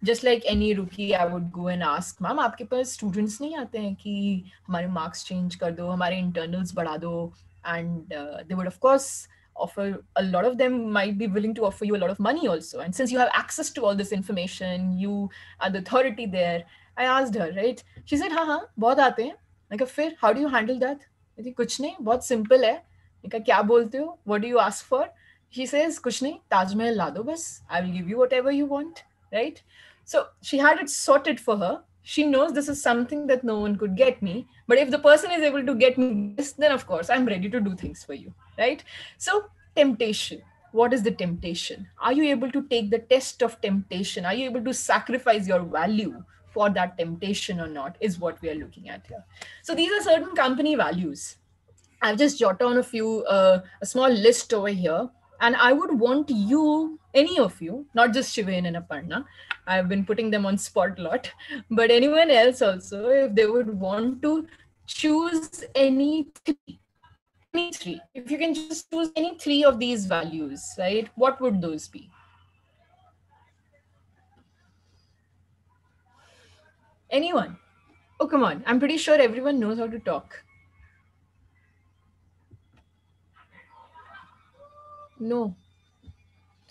just like any rookie, I would go and ask, ma'am, आपके पास students नहीं आते हैं कि हमारे marks change कर दो, हमारे internals बढ़ा दो? And they would of course offer, a lot of them might be willing to offer you a lot of money also. And since you have access to all this information, you are the authority there. I asked her, right? She said, हाँ हाँ बहुत आते हैं. मैं कहा फिर how do you handle that? मैं कहा कुछ नहीं, बहुत simple है. मैं कहा क्या बोलते हो? What do you ask for? She says, कुछ नहीं, ताजमहल ला दो बस. I will give you whatever you want, right? So she had it sorted for her. She knows this is something that no one could get me. But if the person is able to get me this, then of course I'm ready to do things for you, right? So temptation. What is the temptation? Are you able to take the test of temptation? Are you able to sacrifice your value for that temptation or not, is what we are looking at here. So these are certain company values. I've just jotted on a small list over here. And I would want you, any of you, not just Shivain and Aparna, I've been putting them on spot a lot, but anyone else also, if they would want to choose any three, if you can just choose any three of these values, right? What would those be? Anyone? Oh, come on. I'm pretty sure everyone knows how to talk. No.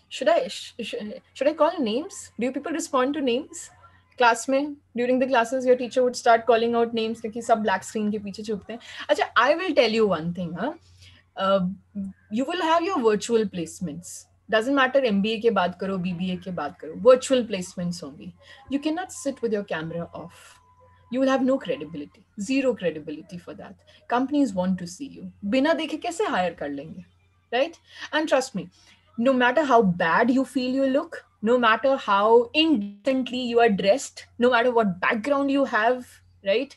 Should I call names? Do you people respond to names? Class में during the classes your teacher would start calling out names क्योंकि सब black screen के पीछे छुपते हैं. अच्छा, I will tell you one thing, huh? uh, you will have your virtual placements. Doesn't matter MBA के बात करो, BBA के बात करो, virtual placements only. You cannot sit with your camera off. You will have no credibility, zero credibility for that. Companies want to see you. बिना देखे कैसे hire कर लेंगे, right? And trust me, no matter how bad you feel you look, no matter how indecently you are dressed, no matter what background you have, right?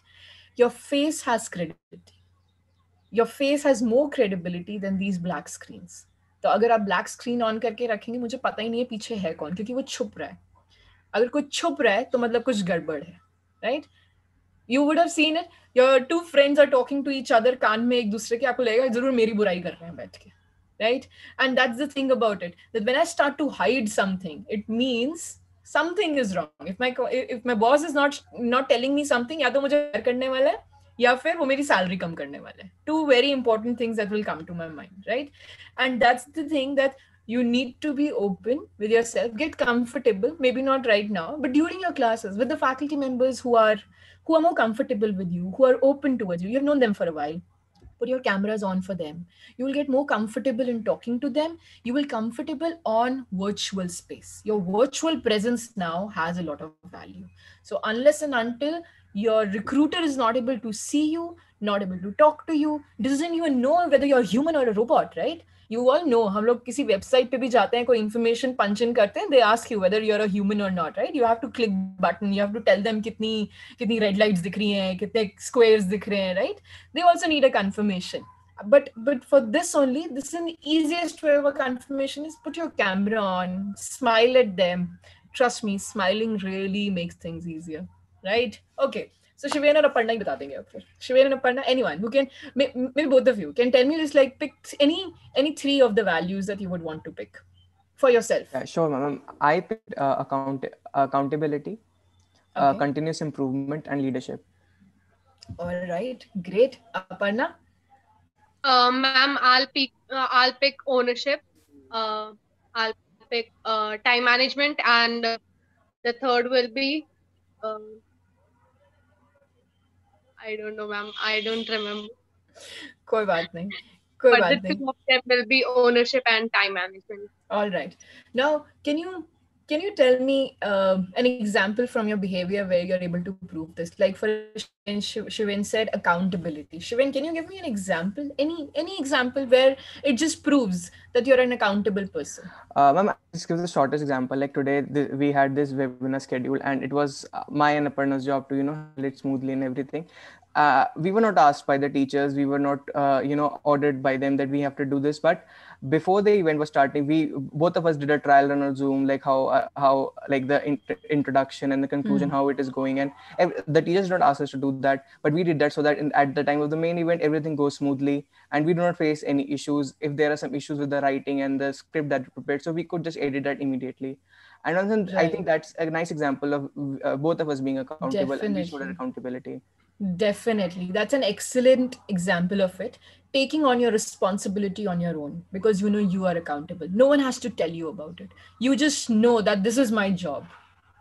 Your face has credibility. Your face has more credibility than these black screens. तो अगर आप black screen on करके रखेंगे, मुझे पता ही नहीं है पीछे है कौन, क्योंकि वो छुप रहा है. अगर कोई छुप रहा है तो मतलब कुछ गड़बड़ है, right? You would have seen it. Your two friends are talking to each other, कान में एक दूसरे के, आपको लगेगा जरूर मेरी बुराई कर रहे हैं बैठ के, right? And that's the thing about it, that when I start to hide something, it means something is wrong. If my boss is not telling me something, या तो मुझे fire करने वाला है या फिर वो मेरी salary कम करने वाला है. Two very important things that will come to my mind, right? And that's the thing, that you need to be open with yourself, get comfortable, maybe not right now, but during your classes with the faculty members who are more comfortable with you, who are open towards you. You've known them for a while. Put your cameras on for them. You will get more comfortable in talking to them. You will comfortable on virtual space. Your virtual presence now has a lot of value. So unless and until your recruiter is not able to see you, not able to talk to you, doesn't even know whether you're human or a robot, right? You all know, हम लोग किसी website पे भी जाते हैं, कोई information punch in करते हैं, they ask you whether you're a human or not, right? You have to click the button, you have to tell them कितनी red lights दिख रही हैं, कितने squares दिख रहे हैं, right? They also need a confirmation. But for this only, this is the easiest way of a confirmation is put your camera on, smile at them. Trust me, smiling really makes things easier, right? Okay. So Shiven and Aparna ही बता देंगे अब फिर. Shiven and Aparna, anyone who can, maybe both of you can tell me, just like pick any three of the values that you would want to pick for yourself. Yeah, sure, ma'am. I picked accountability, Okay. continuous improvement, and leadership. All right. Great. Aparna? Ma'am, I'll pick ownership. I'll pick time management, and the third will be uh, I don't know, ma'am. I don't remember. कोई बात नहीं. कोई But the बात नहीं. two of them will be ownership and time management. All right. Now, can you tell me an example from your behavior where you're able to prove this? Like for Shiven said accountability. Shiven, can you give me an example? Any example where it just proves that you're an accountable person? Ma'am, I'll just give the shortest example. Like today, we had this webinar schedule, and it was my and Aparna's job to handle it smoothly and everything. We were not asked by the teachers. We were not ordered by them that we have to do this. But before the event was starting, we both of us did a trial run on Zoom, like how like the introduction and the conclusion, how it is going, and the teachers did not ask us to do that, but we did that so that at the time of the main event everything goes smoothly and we do not face any issues. If there are some issues with the writing and the script that we prepared, so we could just edit that immediately. And I think that's a nice example of both of us being accountable. And we showed accountability. Definitely. That's an excellent example of it. Taking on your responsibility on your own, because you know you are accountable. No one has to tell you about it. You just know that this is my job,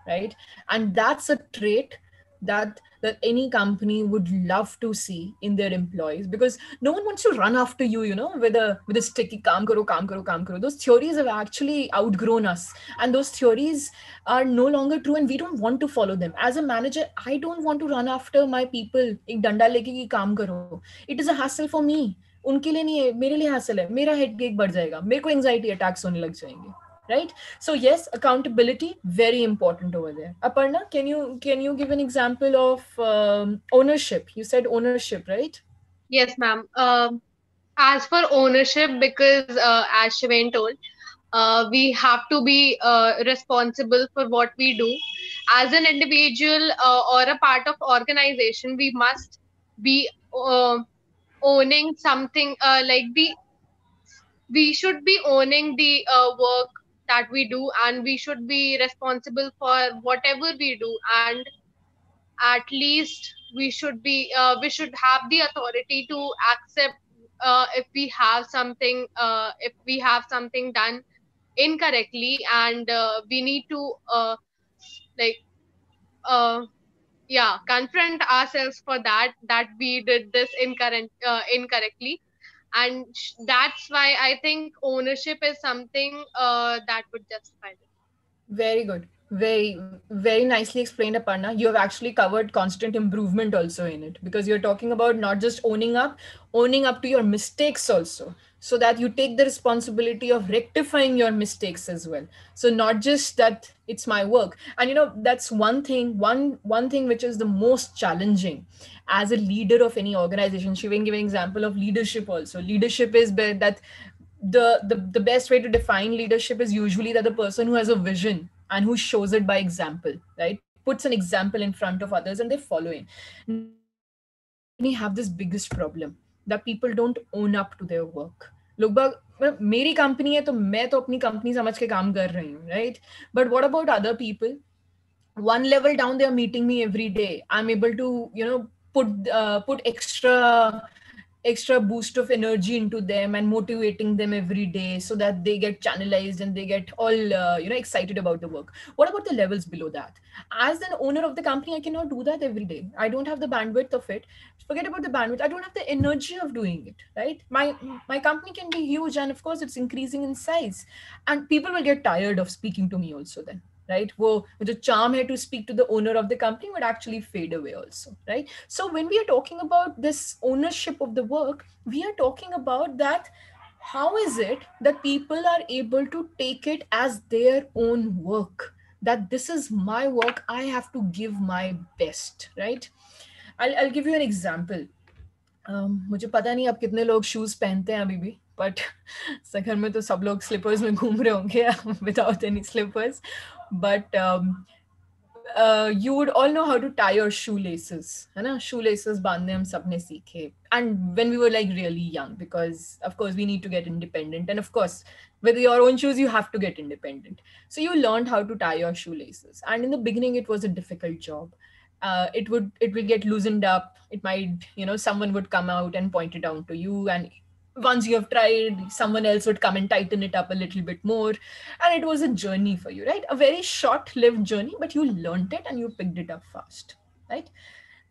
right? And that's a trait that any company would love to see in their employees, because no one wants to run after you, with a sticky kaam karo, kaam karo, kaam karo. Those theories have actually outgrown us, and those theories are no longer true, and we don't want to follow them. As a manager, I don't want to run after my people. एक डंडा लेके कि काम करो. It is a hassle for me. उनके लिए नहीं है, मेरे लिए hassle है. मेरा headache बढ़ जाएगा. मेरे को anxiety attacks होने लग जाएंगे. Right? So yes, accountability, very important over there. Aparna, can you give an example of ownership? You said ownership, right? Yes, ma'am. As for ownership, because as Shivain told, we have to be responsible for what we do. As an individual or a part of organization, we must be owning something, we should be owning the work that we do, and we should be responsible for whatever we do. And at least we should have the authority to accept if we have something done incorrectly, and we need to like uh, yeah, confront ourselves for that we did this incorrectly. And that's why I think ownership is something that would justify this. Very good. Very nicely explained, Aparna. You have actually covered constant improvement also in it, because you're talking about not just owning up to your mistakes also, so that you take the responsibility of rectifying your mistakes as well. So not just that it's my work. And that's one thing which is the most challenging as a leader of any organization. She will give an example of leadership also. Leadership is that the best way to define leadership is usually that the person who has a vision and who shows it by example, right, puts an example in front of others and they follow in. Now in any company have this biggest problem that people don't own up to their work. लोग बाग मेरी company है तो मैं तो अपनी company समझ के काम कर रही हूँ, right? But what about other people? One level down, they are meeting me every day. I'm able to put extra boost of energy into them and motivating them every day, so that they get channelized and they get all excited about the work. What about the levels below that? As an owner of the company, I cannot do that every day. I don't have the bandwidth of it. Forget about the bandwidth, I don't have the energy of doing it, right? My company can be huge, and of course it's increasing in size, and people will get tired of speaking to me also then, right? वो जो charm है to speak to the owner of the company would actually fade away also, right? So when we are talking about this ownership of the work, we are talking about that how is it that people are able to take it as their own work, that this is my work, I have to give my best, right? I'll give you an example. मुझे पता नहीं अब कितने लोग shoes पहनते हैं अभी भी, बट घर में तो सब लोग स्लीपर्स में घूम रहे होंगे without any slippers. But you would all know how to tie your shoelaces, है ना? Shoelaces बांधने हम सबने सीखे. And when we were like really young, because of course we need to get independent, and of course with your own shoes you have to get independent. So you learned how to tie your shoelaces, and in the beginning it was a difficult job. It will get loosened up. It might, someone would come out and point it out to you, and once you have tried, someone else would come and tighten it up a little bit more, and it was a journey for you, right? A very short lived journey, but you learned it and you picked it up fast, right?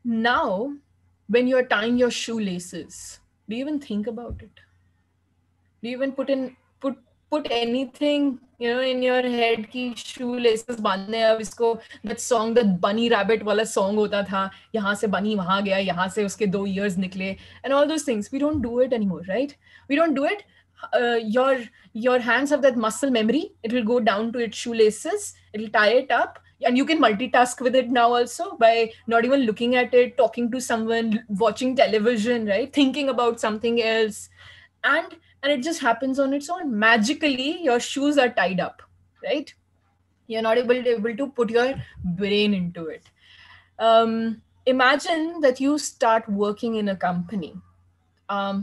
Now when you're tying your shoelaces, do you even think about it? Do you even put anything in your head ki shoelaces बांधने अब इसको? That song, that bunny rabbit वाला song होता था, यहाँ से bunny वहाँ गया, यहाँ से उसके 2 ears निकले, and all those things. We don't do it anymore, right? We don't do it. Your hands have that muscle memory. It will go down to its shoelaces, it'll tie it up, and you can multitask with it now also by not even looking at it, talking to someone, watching television, right, thinking about something else. And it just happens on its own. Magically your shoes are tied up, right? You're not able to put your brain into it. Imagine that you start working in a company.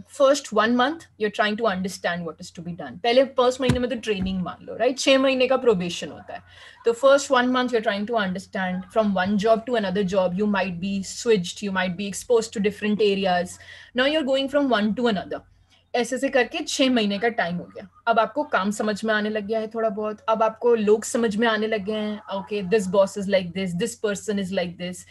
First 1 month you're trying to understand what is to be done. पहले first महीने में तो training मान लो, right? 6 महीने का probation होता है. The first 1 month you're trying to understand from one job to another job. You might be switched, you might be exposed to different areas. Now you're going from one to another. ऐसे से करके 6 महीने का time हो गया. अब आपको काम समझ में आने लग गया है थोड़ा बहुत. अब आपको लोग समझ में आने लग गए हैं. Okay, this boss is like this person is like this.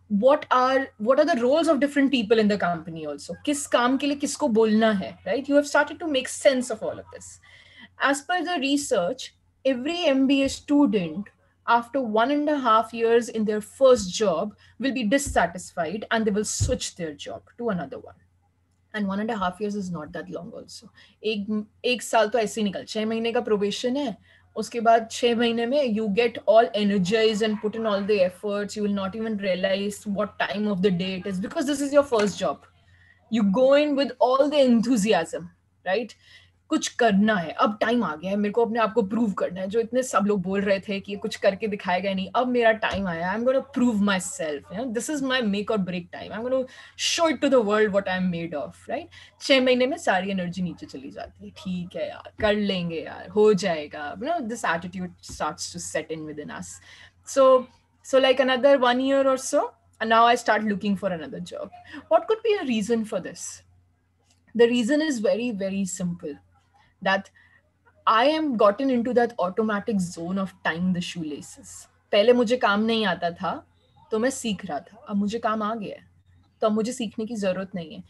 What are the roles of different people in the company also? किस काम के लिए किसको बोलना है, right? You have started to make sense of all of this. As per the research, every MBA student after 1.5 years in their first job will be dissatisfied and they will switch their job to another one. And 1.5 years is not that long also. एक साल तो ऐसे ही निकल, 6 महीने का probation है. उसके बाद 6 महीने में you get all energized and put in all the efforts. You will not even realize what time of the day it is, because this is your first job. You go in with all the enthusiasm, right? कुछ करना है, अब time आ गया है, मेरे को अपने आप को प्रूव करना है. जो इतने सब लोग बोल रहे थे कि कुछ करके दिखाएगा नहीं, अब मेरा टाइम आया. I am gonna prove myself. This is my make or break time. I am gonna show it to the world what I am made of, right? 6 महीने में सारी एनर्जी नीचे चली जाती है. ठीक है यार, कर लेंगे यार, हो जाएगा. This attitude starts to set in within us. So like another 1 year or so, and now I start looking for another job. What could be a reason for this? The reason is very, very simple, that I am gotten into that automatic zone of tying the shoelaces. पहले मुझे काम नहीं आता था, तो मैं सीख रहा था. अब मुझे काम आ गया है, तो अब मुझे सीखने की जरूरत नहीं है.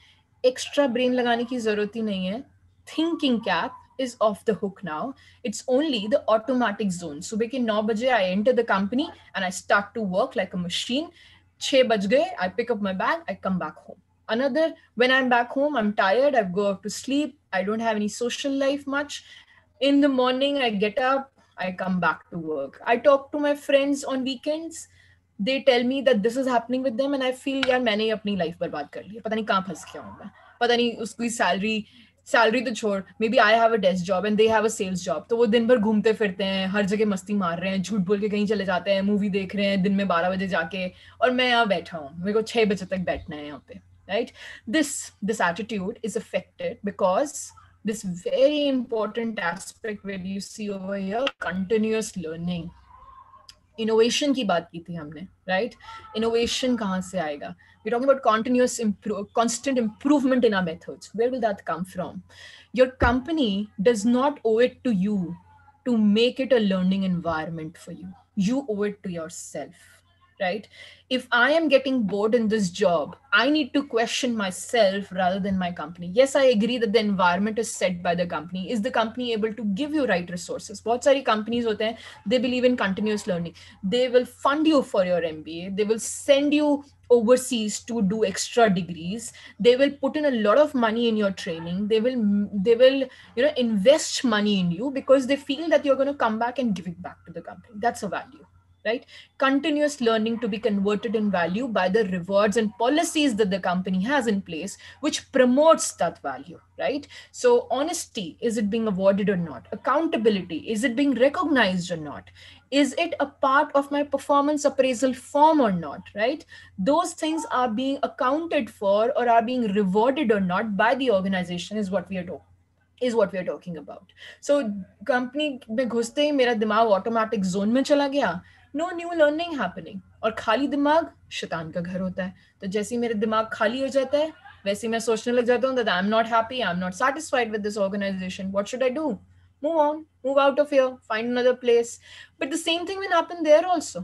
एक्स्ट्रा ब्रेन लगाने की जरूरत ही नहीं है. Thinking cap is off the hook now. It's only the automatic zone. सुबह के 9 बजे I enter the company and I start to work like a machine. 6 बज गए, I pick up my bag, I come back home. Another, when I'm back home, I'm tired, I go out to sleep, I don't have any social life much. In the morning, I get up, I come back to work. I talk to my friends on weekends. They tell me that this is happening with them, and I feel यार मैंने ही अपनी life बर्बाद कर ली है, पता नहीं कहाँ फंस गया हूँ मैं, पता नहीं उसकी सैलरी तो छोड़, maybe I have a desk job and they have a sales job, तो वो दिन भर घूमते फिरते हैं, हर जगह मस्ती मार रहे हैं, झूठ बोल के कहीं चले जाते हैं, मूवी देख रहे हैं दिन में 12 बजे जाके, और मैं यहाँ बैठा हूँ, मेरे को 6 बजे तक बैठना है यहाँ पे, right? This attitude is affected because this very important aspect where you see over here, continuous learning. Innovation की बात की थी हमने, राइट? इनोवेशन कहाँ से आएगा? We're talking about constant improvement in our methods. Where will that come from? Your company does not owe it to you to make it a learning environment for you. You owe it to yourself, right? If I am getting bored in this job, I need to question myself rather than my company. Yes, I agree that the environment is set by the company. Is the company able to give you right resources? बहुत सारी companies होते हैं, they believe in continuous learning. They will fund you for your MBA. They will send you overseas to do extra degrees. They will put in a lot of money in your training. They will invest money in you because they feel that you're going to come back and give it back to the company. That's a value, right? Continuous learning to be converted in value by the rewards and policies that the company has in place, which promotes that value, right? So honesty, is it being awarded or not? Accountability, is it being recognized or not? Is it a part of my performance appraisal form or not, right? Those things are being accounted for or are being rewarded or not by the organization, is what we are talking about. So company में घुसते ही मेरा दिमाग automatic zone में चला गया, no new learning happening, और खाली दिमाग शैतान का घर होता है. तो जैसे ही मेरा दिमाग खाली हो जाता है, वैसे ही मैं सोचने लग जाता हूँ that I'm not happy, I'm not satisfied with this organization, what should I do? Move on, move out of here, find another place. But the same thing will happen there also,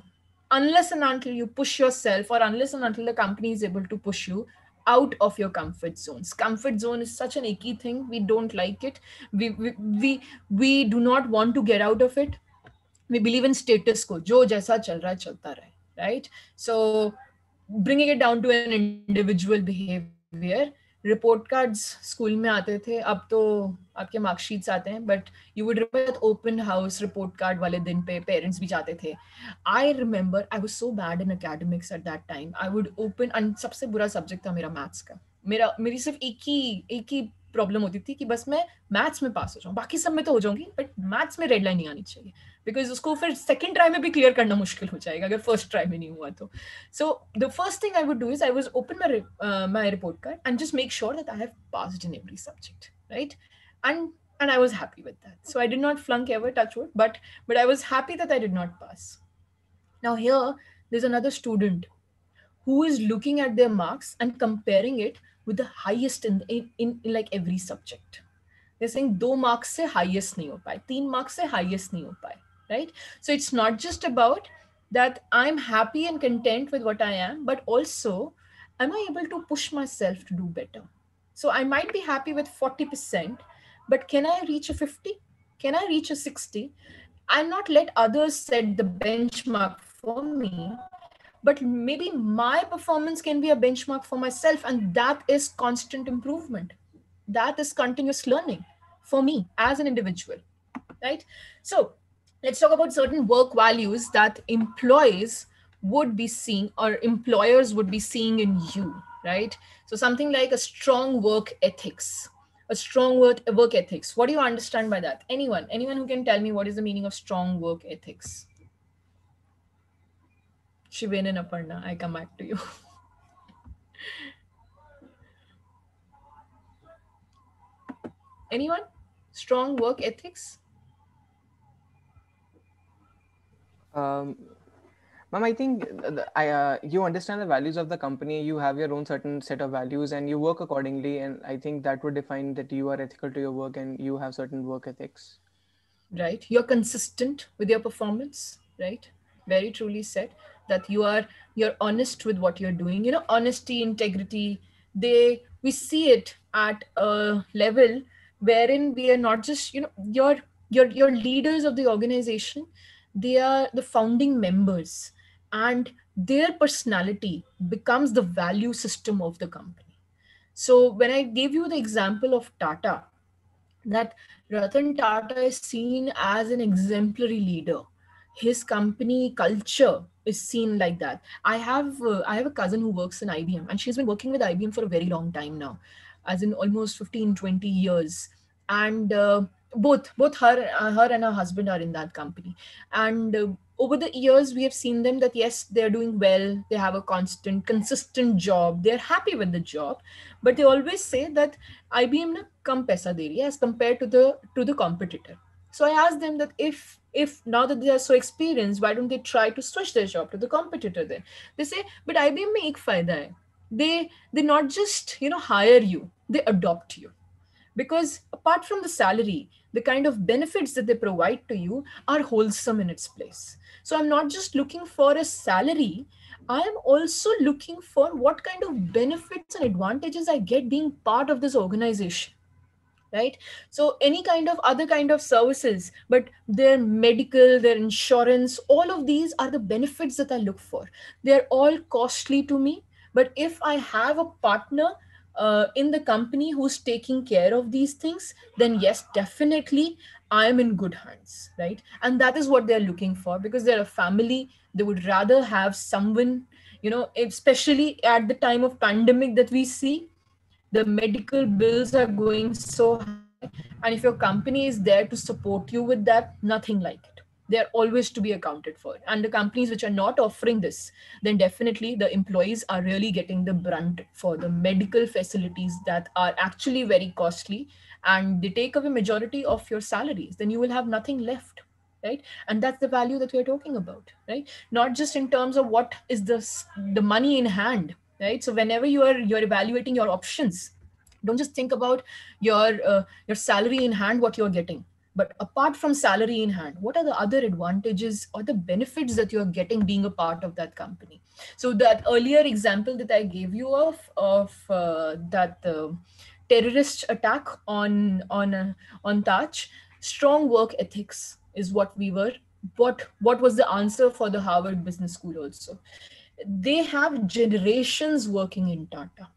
unless and until you push yourself, or unless and until the company is able to push you out of your comfort zones. Comfort zone is such an icky thing. We don't like it. We do not want to get out of it. We believe in status quo. जो जैसा चल रहा है चलता रहे, right? So bringing it down to an individual behavior, report cards school में आते थे, अब तो आपके मार्कशीट्स आते हैं, but you would remember that open house report card वाले दिन पे parents भी जाते थे. I remember I was so bad in academics at that time. I would open, and सबसे बुरा सब्जेक्ट था मेरा मैथ्स का. मेरी सिर्फ एक ही प्रॉब्लम होती थी कि बस मैं मैथ्स में पास हो जाऊं, बाकी सब में तो हो जाऊंगी, बट मैथ्स में रेड लाइन नहीं आनी चाहिए, बिकॉज उसको फिर सेकंड ट्राई में भी क्लियर करना मुश्किल हो जाएगा अगर फर्स्ट ट्राई में नहीं हुआ तो. So the first thing I would do is I would open my report card and just make sure that I have passed in every subject, right? And I was happy with that. So I did not flunk ever, touch wood, but I was happy that I did not pass. Now here, there's another student who is looking at their marks and comparing it with the highest in like every subject. They're saying 2 marks se highest nahi ho paye, 3 marks se highest nahi ho paye, right? So it's not just about that I'm happy and content with what I am, but also am I able to push myself to do better? So I might be happy with 40%, but can I reach a 50? Can I reach a 60? I'll not let others set the benchmark for me, but maybe my performance can be a benchmark for myself, and that is constant improvement. That is continuous learning for me as an individual, right? So let's talk about certain work values that employees would be seeing, or employers would be seeing in you, right? So something like a strong work ethics. A strong work ethics. What do you understand by that? Anyone who can tell me what is the meaning of strong work ethics? Shiven and Aparna, I come back to you. Anyone? Strong work ethics? Um, Ma'am, I think you understand the values of the company. You have your own certain set of values, and you work accordingly. And I think that would define that you are ethical to your work and you have certain work ethics. Right? You're consistent with your performance, right? Very truly said, that you're honest with what you're doing. You know, honesty, integrity, they we see it at a level wherein we are not just, you know, your leaders of the organization, they are the founding members, and their personality becomes the value system of the company. So when I gave you the example of Tata, that Ratan Tata is seen as an exemplary leader. His company culture is seen like that. I have a cousin who works in IBM, and she's been working with IBM for a very long time now, as in almost 15, 20 years. And both her and her husband are in that company. And over the years, we have seen them that yes, they're doing well. They have a constant, consistent job. They're happy with the job, but they always say that IBM na kam paisa de rahi hai as compared to the competitor. So I asked them that if now that they are so experienced, why don't they try to switch their job to the competitor then? They say, but IBM mein ek fayda hai. They not just, you know, hire you, they adopt you. Because apart from the salary, the kind of benefits that they provide to you are wholesome in its place. So I'm not just looking for a salary, I am also looking for what kind of benefits and advantages I get being part of this organization, right? So any kind of other kind of services, but their medical, their insurance, all of these are the benefits that I look for. They're all costly to me, but if I have a partner in the company who's taking care of these things, then yes, definitely I am in good hands, right? And that is what they're looking for, because they're a family. They would rather have someone, you know, especially at the time of pandemic that we see, the medical bills are going so high, and if your company is there to support you with that, nothing like it. They are always to be accounted for. And the companies which are not offering this, then definitely the employees are really getting the brunt for the medical facilities that are actually very costly, and they take away majority of your salaries. Then you will have nothing left, right? And that's the value that we're talking about, right? Not just in terms of what is the money in hand, right? So whenever you're evaluating your options, don't just think about your salary in hand, what you're getting, but apart from salary in hand, what are the other advantages or the benefits that you're getting being a part of that company? So that earlier example that I gave you of that terrorist attack on Taj, strong work ethics is what we were, what was the answer for the Harvard Business School also. They have generations working in Tata.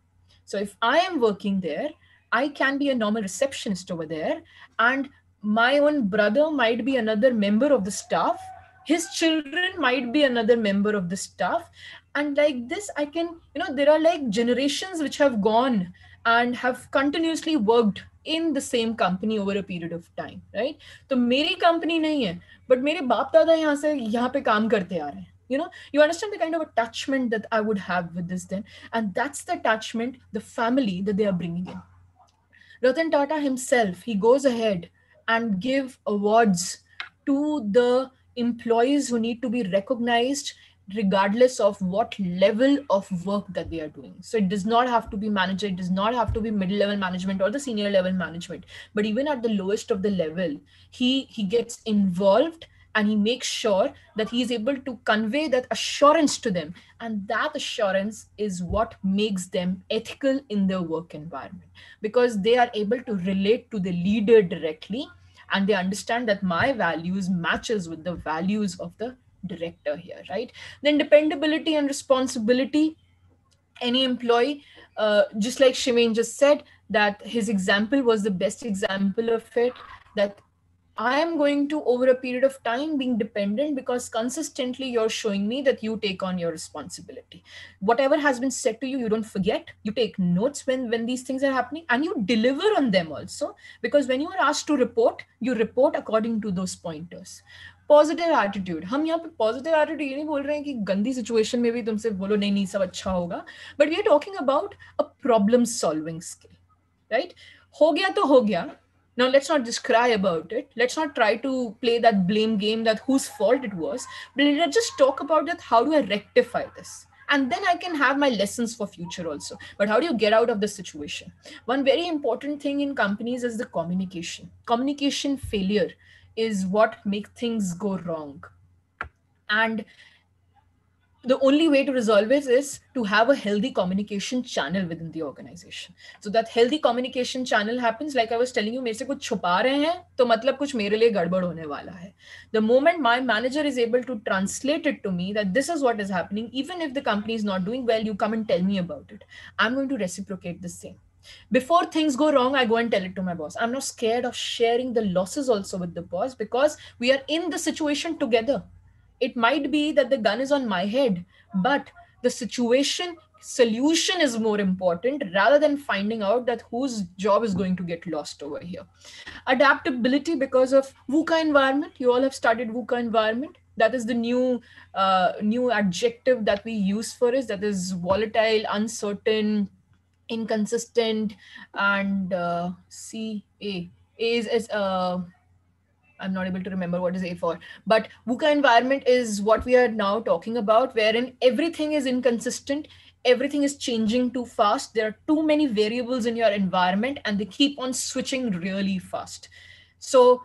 So if I am working there, I can be a normal receptionist over there, and my own brother might be another member of the staff. His children might be another member of the staff. And like this, I can, you know, there are like generations which have gone and have continuously worked in the same company over a period of time, right? तो मेरी company नहीं है, but मेरे बाप दादा यहाँ से यहाँ पे काम करते आ रहे हैं. You know, you understand the kind of attachment that I would have with this then. And that's the attachment, the family that they are bringing in. Ratan Tata himself, he goes ahead and give awards to the employees who need to be recognized regardless of what level of work that they are doing. So it does not have to be manager, it does not have to be middle level management or the senior level management, but even at the lowest of the level, he gets involved, and he makes sure that he is able to convey that assurance to them, and that assurance is what makes them ethical in their work environment, because they are able to relate to the leader directly, and they understand that my values matches with the values of the director here, right? Then dependability and responsibility, any employee, just like Shivain just said, that his example was the best example of it, that I am going to, over a period of time, being dependent because consistently you're showing me that you take on your responsibility. Whatever has been said to you, you don't forget. You take notes when these things are happening, and you deliver on them also. Because when you are asked to report, you report according to those pointers. Positive attitude, हम यहाँ पे positive attitude ये नहीं बोल रहे हैं कि गंदी सिचुएशन में भी तुमसे बोलो नहीं नहीं सब अच्छा होगा, but we are talking about a problem solving skill, right? हो गया तो हो गया, Now, let's not just cry about it. Let's not try to play that blame game that whose fault it was, but let's just talk about that. How do I rectify this? And then I can have my lessons for future also. But how do you get out of this situation? One very important thing in companies is the communication. Communication failure is what makes things go wrong. And the only way to resolve it is to have a healthy communication channel within the organization. So that healthy communication channel happens, like I was telling you, मेरे से कुछ छुपा रहे हैं तो मतलब कुछ मेरे लिए गड़बड़ होने वाला है. The moment my manager is able to translate it to me that this is what is happening, even if the company is not doing well, you come and tell me about it, I'm going to reciprocate the same. Before things go wrong, I go and tell it to my boss. I'm not scared of sharing the losses also with the boss, because we are in the situation together. It might be that the gun is on my head, but the situation solution is more important rather than finding out that whose job is going to get lost over here. Adaptability, because of VUCA environment. You all have studied VUCA environment. That is the new adjective that we use for it. That is volatile, uncertain, inconsistent, and A is I'm not able to remember what is A for, but VUCA environment is what we are now talking about, wherein everything is inconsistent, everything is changing too fast. There are too many variables in your environment, and they keep on switching really fast. So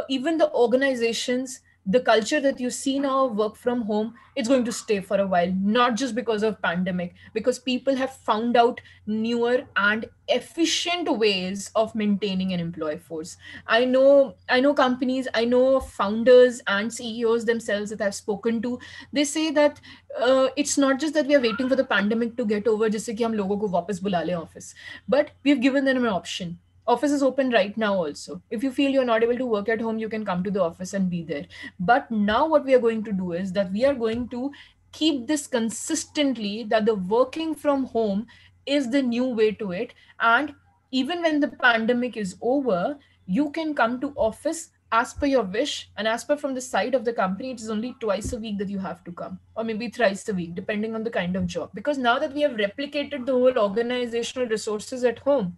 even the organizations, the culture that you see now, work from home, it's going to stay for a while, not just because of pandemic, because people have found out newer and efficient ways of maintaining an employee force. I know companies, I know founders and CEOs themselves that I've spoken to. They say that it's not just that we are waiting for the pandemic to get over जिससे कि हम लोगों को वापस बुला लें office, but we've given them an option. Office is open right now also. If you feel you're not able to work at home, you can come to the office and be there. But now what we are going to do is that we are going to keep this consistently, that the working from home is the new way to it. And even when the pandemic is over, you can come to office as per your wish, and as per from the side of the company, it is only twice a week that you have to come, or maybe thrice a week, depending on the kind of job. Because now that we have replicated the whole organizational resources at home,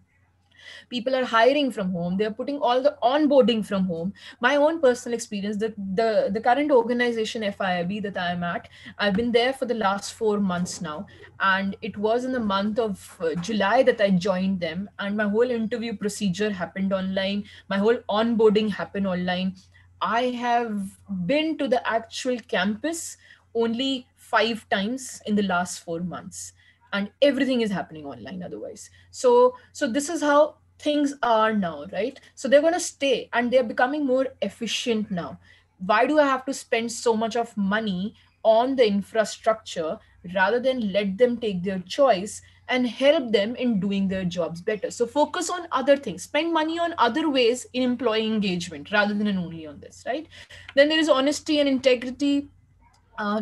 people are hiring from home, they're putting all the onboarding from home. My own personal experience, the current organization FIB that I am at, I've been there for the last 4 months now, and it was in the month of July that I joined them, and my whole interview procedure happened online, my whole onboarding happened online. I have been to the actual campus only 5 times in the last 4 months, and everything is happening online otherwise. So this is how things are now, right? So they're going to stay, and they're becoming more efficient now. Why do I have to spend so much of money on the infrastructure rather than let them take their choice and help them in doing their jobs better? So focus on other things, spend money on other ways in employee engagement rather than only on this, right? Then there is honesty and integrity.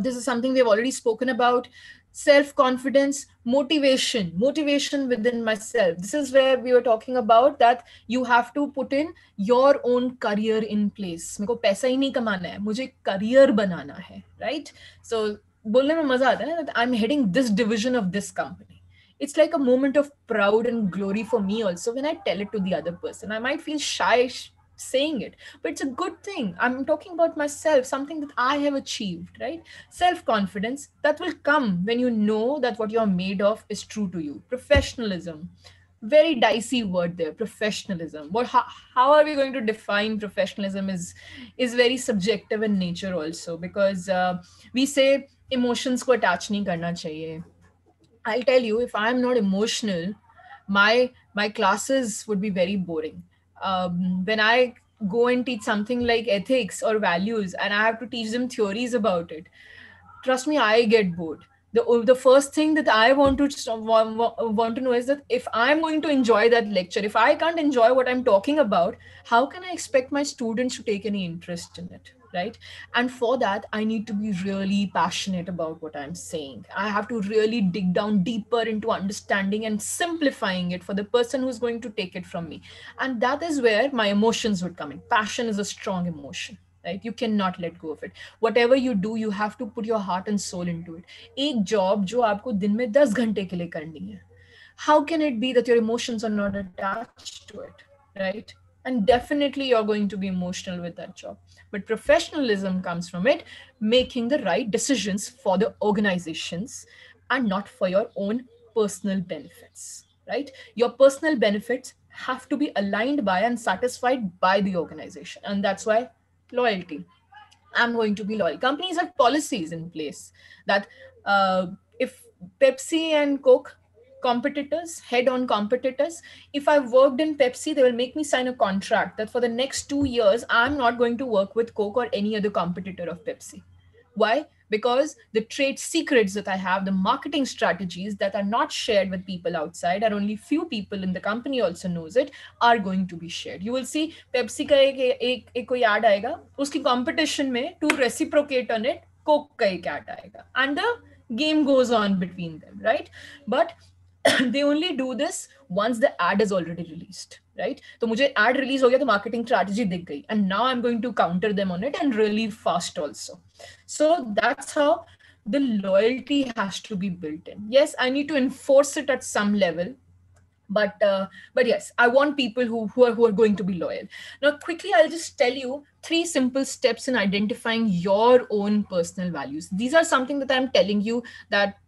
This is something we've already spoken about. Self confidence, motivation within myself. This is where we were talking about that you have to put in your own career in place. मेरे को पैसा ही नहीं कमाना है, मुझे career बनाना है, right? So बोलने में मजा आता है ना, that I'm heading this division of this company. It's like a moment of pride and glory for me also when I tell it to the other person. I might feel shy saying it, but it's a good thing. I'm talking about myself, something that I have achieved, right? Self confidence that will come when you know that what you're made of is true to you. Professionalism, very dicey word there, professionalism. How are we going to define professionalism is very subjective in nature also, because we say emotions को attach नहीं करना चाहिए. I'll tell you, if I'm not emotional, my classes would be very boring. When I go and teach something like ethics or values, and I have to teach them theories about it, trust me, I get bored. The first thing that I want to know is that if I'm going to enjoy that lecture, if I can't enjoy what I'm talking about, how can I expect my students to take any interest in it, right? And for that, I need to be really passionate about what I'm saying. I have to really dig down deeper into understanding and simplifying it for the person who's going to take it from me. And that is where my emotions would come in. Passion is a strong emotion, right? You cannot let go of it. Whatever you do, you have to put your heart and soul into it. एक job जो आपको दिन में 10 घंटे के लिए करनी है, how can it be that your emotions are not attached to it, right? And definitely you're going to be emotional with that job. But professionalism comes from it making the right decisions for the organizations and not for your own personal benefits, right? Your personal benefits have to be aligned by and satisfied by the organization. And that's why loyalty. I'm going to be loyal. Companies have policies in place that if Pepsi and Coke competitors, head on competitors, if I worked in Pepsi, they will make me sign a contract that for the next 2 years, I'm not going to work with Coke or any other competitor of Pepsi. Why? Because the trade secrets that I have, the marketing strategies that are not shared with people outside, or only few people in the company also knows it, are going to be shared. You will see Pepsi का एक कोई ad आएगा, उसकी competition में to reciprocate on it, Coke का एक ad आएगा, and the game goes on between them, right? But they only do this once the ad is already released, right? तो मुझे ad release हो गया तो marketing strategy दिख गई, and now I'm going to counter them on it and really fast also. So that's how the loyalty has to be built in. Yes, I need to enforce it at some level, but yes, I want people who are going to be loyal. Now quickly I'll just tell you three simple steps in identifying your own personal values. These are something that I'm telling you, that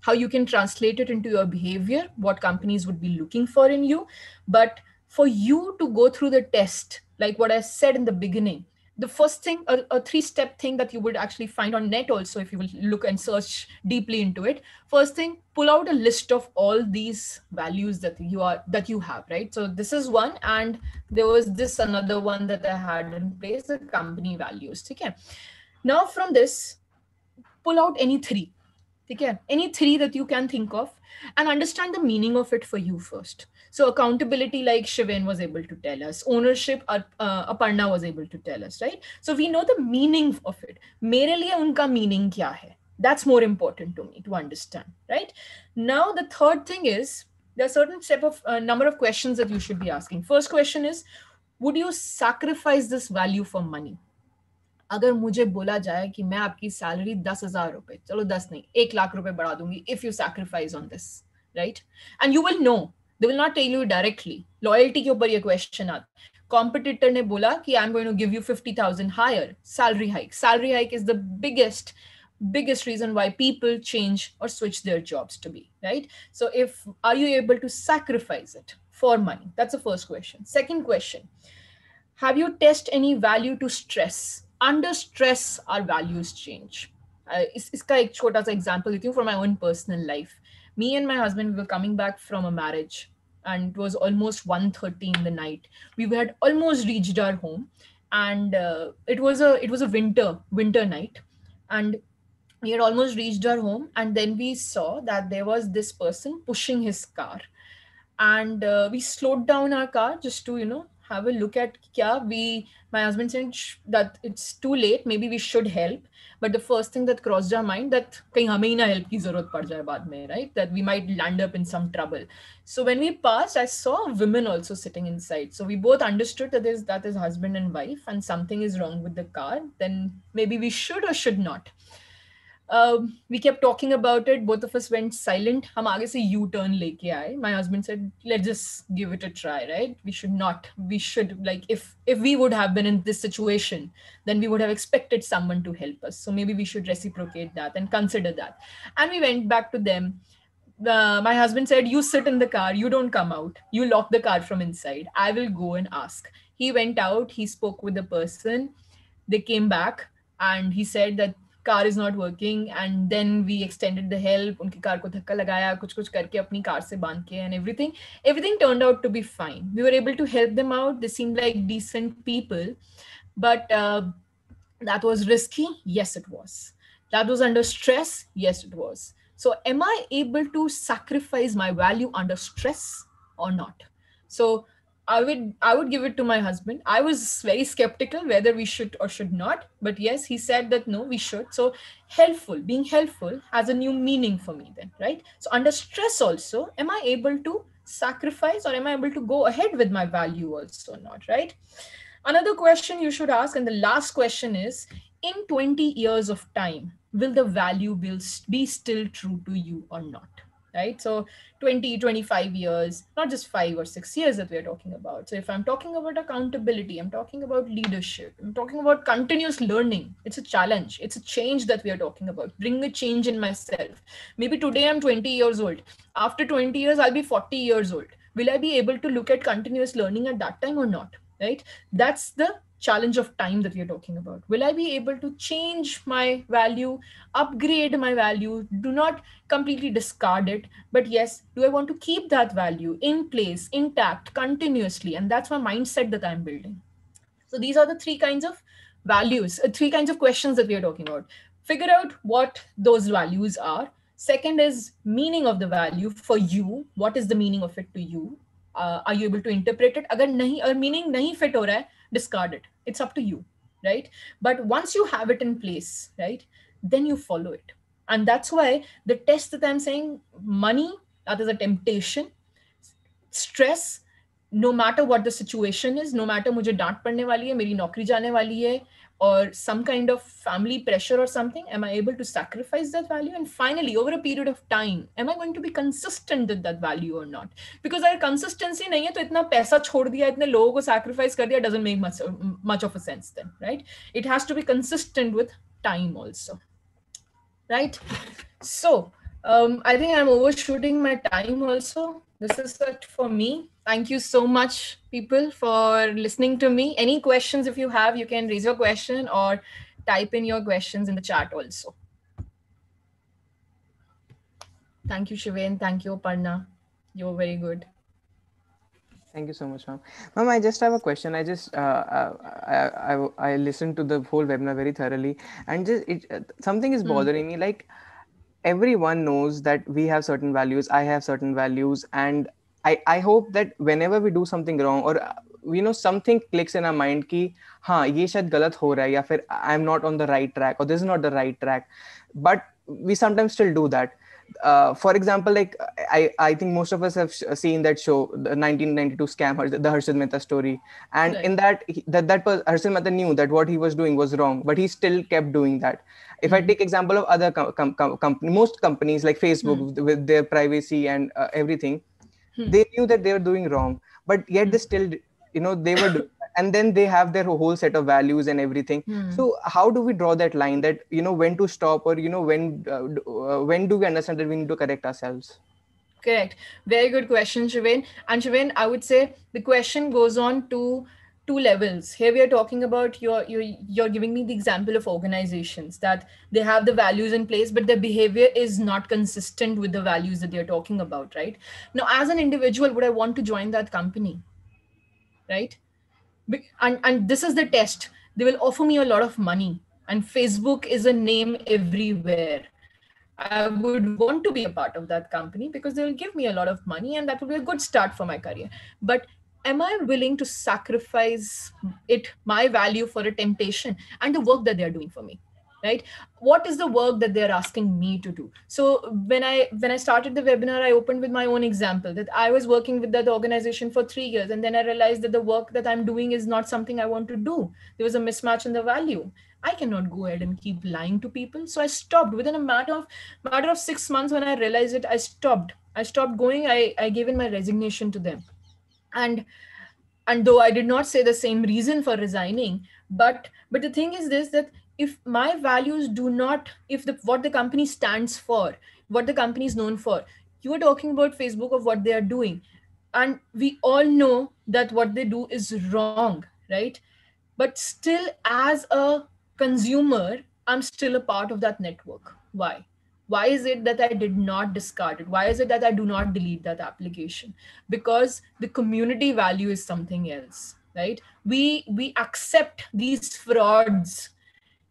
how you can translate it into your behavior, what companies would be looking for in you. But for you to go through the test, like what I said in the beginning, the first thing, a three-step thing that you would actually find on net also, if you will look and search deeply into it. First thing, pull out a list of all these values that you have, right? So this is one, and there was this another one that I had in place, the company values. Okay, now from this, pull out any three. Okay, any three that you can think of, and understand the meaning of it for you first. So accountability, like Shiven was able to tell us, ownership, Aparna was able to tell us, right? So we know the meaning of it. Mere liye unka meaning kya hai? That's more important to me to understand, right? Now the third thing is, there are certain step of number of questions that you should be asking. First question is, would you sacrifice this value for money? अगर मुझे बोला जाए कि मैं आपकी salary 10,000 रुपए, चलो 10 नहीं, 1 लाख रुपए बढ़ा दूंगी if you sacrifice on this, right? And you will know, they will not tell you directly, loyalty के ऊपर ये क्वेश्चन आता है. कॉम्पिटिटर ने बोला कि I am going to give you 50,000 higher salary hike is the biggest reason why people change or switch their jobs to be, right? So if, are you able to sacrifice it for money? That's the first question. Second question, have you tested any value to stress? Under stress, our values change. इसका एक छोटा सा example देती हूँ from my own personal life. Me and my husband, we were coming back from a marriage, and it was almost 1:30 in the night. We had almost reached our home, and it was a winter night, and we had almost reached our home, and then we saw that there was this person pushing his car, and we slowed down our car just to have a look at kya we my husband said that it's too late, maybe we should help. But the first thing that crossed our mind, that kahin hame hi na help ki zarurat pad jaye baad mein, right? That we might land up in some trouble. So when we passed, I saw women also sitting inside, so we both understood that is husband and wife, and something is wrong with the car, then maybe we should or should not. We kept talking about it. Both of us went silent. हम आगे से U-turn लेके आए. My husband said, "Let's just give it a try, right? We should not. We should, like, if we would have been in this situation, then we would have expected someone to help us. So maybe we should reciprocate that and consider that." And we went back to them. My husband said, "You sit in the car. You don't come out. You lock the car from inside. I will go and ask." He went out. He spoke with the person. They came back, and he said that car is not working, and then we extended the help. उनकी car को धक्का लगाया, कुछ करके अपनी car से बांध के, and everything turned out to be fine. We were able to help them out. They seemed like decent people, but that was risky. Yes, it was. That was under stress. Yes, it was. So am I able to sacrifice my value under stress or not? So I would give it to my husband. I was very skeptical whether we should or should not, but yes, he said that no, we should. So being helpful has a new meaning for me then, right? So under stress also, am I able to sacrifice, or am I able to go ahead with my value also, not, right? Another question you should ask, and the last question is, in 20 years of time, will the value be still true to you or not? right? So 20, 25 years, not just 5 or 6 years that we're talking about. So if I'm talking about accountability, I'm talking about leadership, I'm talking about continuous learning. It's a challenge, it's a change that we are talking about, bring a change in myself. Maybe today I'm 20 years old, after 20 years I'll be 40 years old. Will I be able to look at continuous learning at that time or not, right? That's the challenge of time that we're talking about. Will I be able to change my value, upgrade my value, do not completely discard it, but yes, do I want to keep that value in place, intact, continuously? And that's my mindset that I'm building. So these are the three kinds of values, three kinds of questions that we are talking about. Figure out what those values are. Second is meaning of the value for you. What is the meaning of it to you? Are you able to interpret it? Agar nahi, agar meaning nahi fit ho raha hai, discard it. It's up to you, right? But once you have it in place, right, then you follow it. And that's why the test that I'm saying, money, that is a temptation, stress, no matter what the situation is, no matter मुझे डांट पड़ने वाली है, मेरी नौकरी जाने वाली है, or some kind of family pressure or something, am I able to sacrifice that value? And finally, over a period of time, am I going to be consistent with that value or not? Because अगर consistency नहीं है तो इतना पैसा छोड़ दिया, इतने लोगों को sacrifice कर दिया, doesn't make much of a sense then, right? It has to be consistent with time also, right? So I think I'm overshooting my time also. This is it for me. Thank you so much, people, for listening to me. Any questions, if you have, you can raise your question or type in your questions in the chat also. Thank you, Shiven. Thank you, Parna. You're very good. Thank you so much, ma'am. Ma'am, I just have a question. I listened to the whole webinar very thoroughly, and something is bothering me. Like, everyone knows that we have certain values, I have certain values, and I hope that whenever we do something wrong, or something clicks in our mind ki हाँ ये शायद गलत हो रहा है, या फिर I'm not on the right track, or this is not the right track, but we sometimes still do that. For example, like I think most of us have seen that show, the 1992 scam, the Harshad Mehta story, and Right. in that Harshad Mehta knew that what he was doing was wrong, but he still kept doing that. If I take example of other most companies like Facebook, with their privacy and everything, they knew that they were doing wrong, but yet they still, they were doing that. And then they have their whole set of values and everything. So how do we draw that line, that when to stop, or when do we understand that we need to correct ourselves? Correct. Very good question, Shiven. And Shiven, I would say the question goes on to two levels. Here we are talking about you're giving me the example of organizations that they have the values in place, but their behavior is not consistent with the values that they're talking about, right? Now, as an individual, would I want to join that company? Right? And this is the test. They will offer me a lot of money, and Facebook is a name everywhere. I would want to be a part of that company because they will give me a lot of money, and that will be a good start for my career. But am I willing to sacrifice my value for a temptation and the work that they are doing for me? Right? What is the work that they're asking me to do? So when I started the webinar, I opened with my own example that I was working with that organization for 3 years, and then I realized that the work that I'm doing is not something I want to do. There was a mismatch in the value. I cannot go ahead and keep lying to people. So I stopped within a matter of 6 months. When I realized it, I stopped going. I gave in my resignation to them. And though I did not say the same reason for resigning, but the thing is this, that if my values do not, if what the company stands for, what the company is known for, you were talking about Facebook, of what they are doing, and we all know that what they do is wrong, right? But still, as a consumer, I'm still a part of that network. Why is it that I did not discard it? Why is it that I do not delete that application? Because the community value is something else, right? We accept these frauds.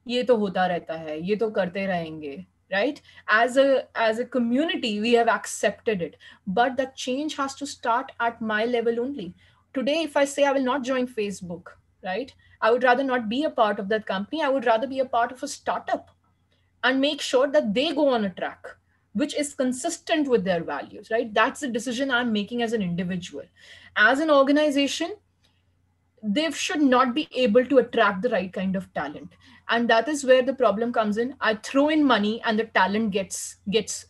ये तो होता रहता है, ये तो करते रहेंगे, right? As a community, we have accepted it, but the change has to start at my level only. Today, if I say I will not join Facebook, right, I would rather not be a part of that company. I would rather be a part of a startup and make sure that they go on a track which is consistent with their values, right? That's the decision I'm making as an individual. As an organization, they should not be able to attract the right kind of talent, and that is where the problem comes in. I throw in money and the talent gets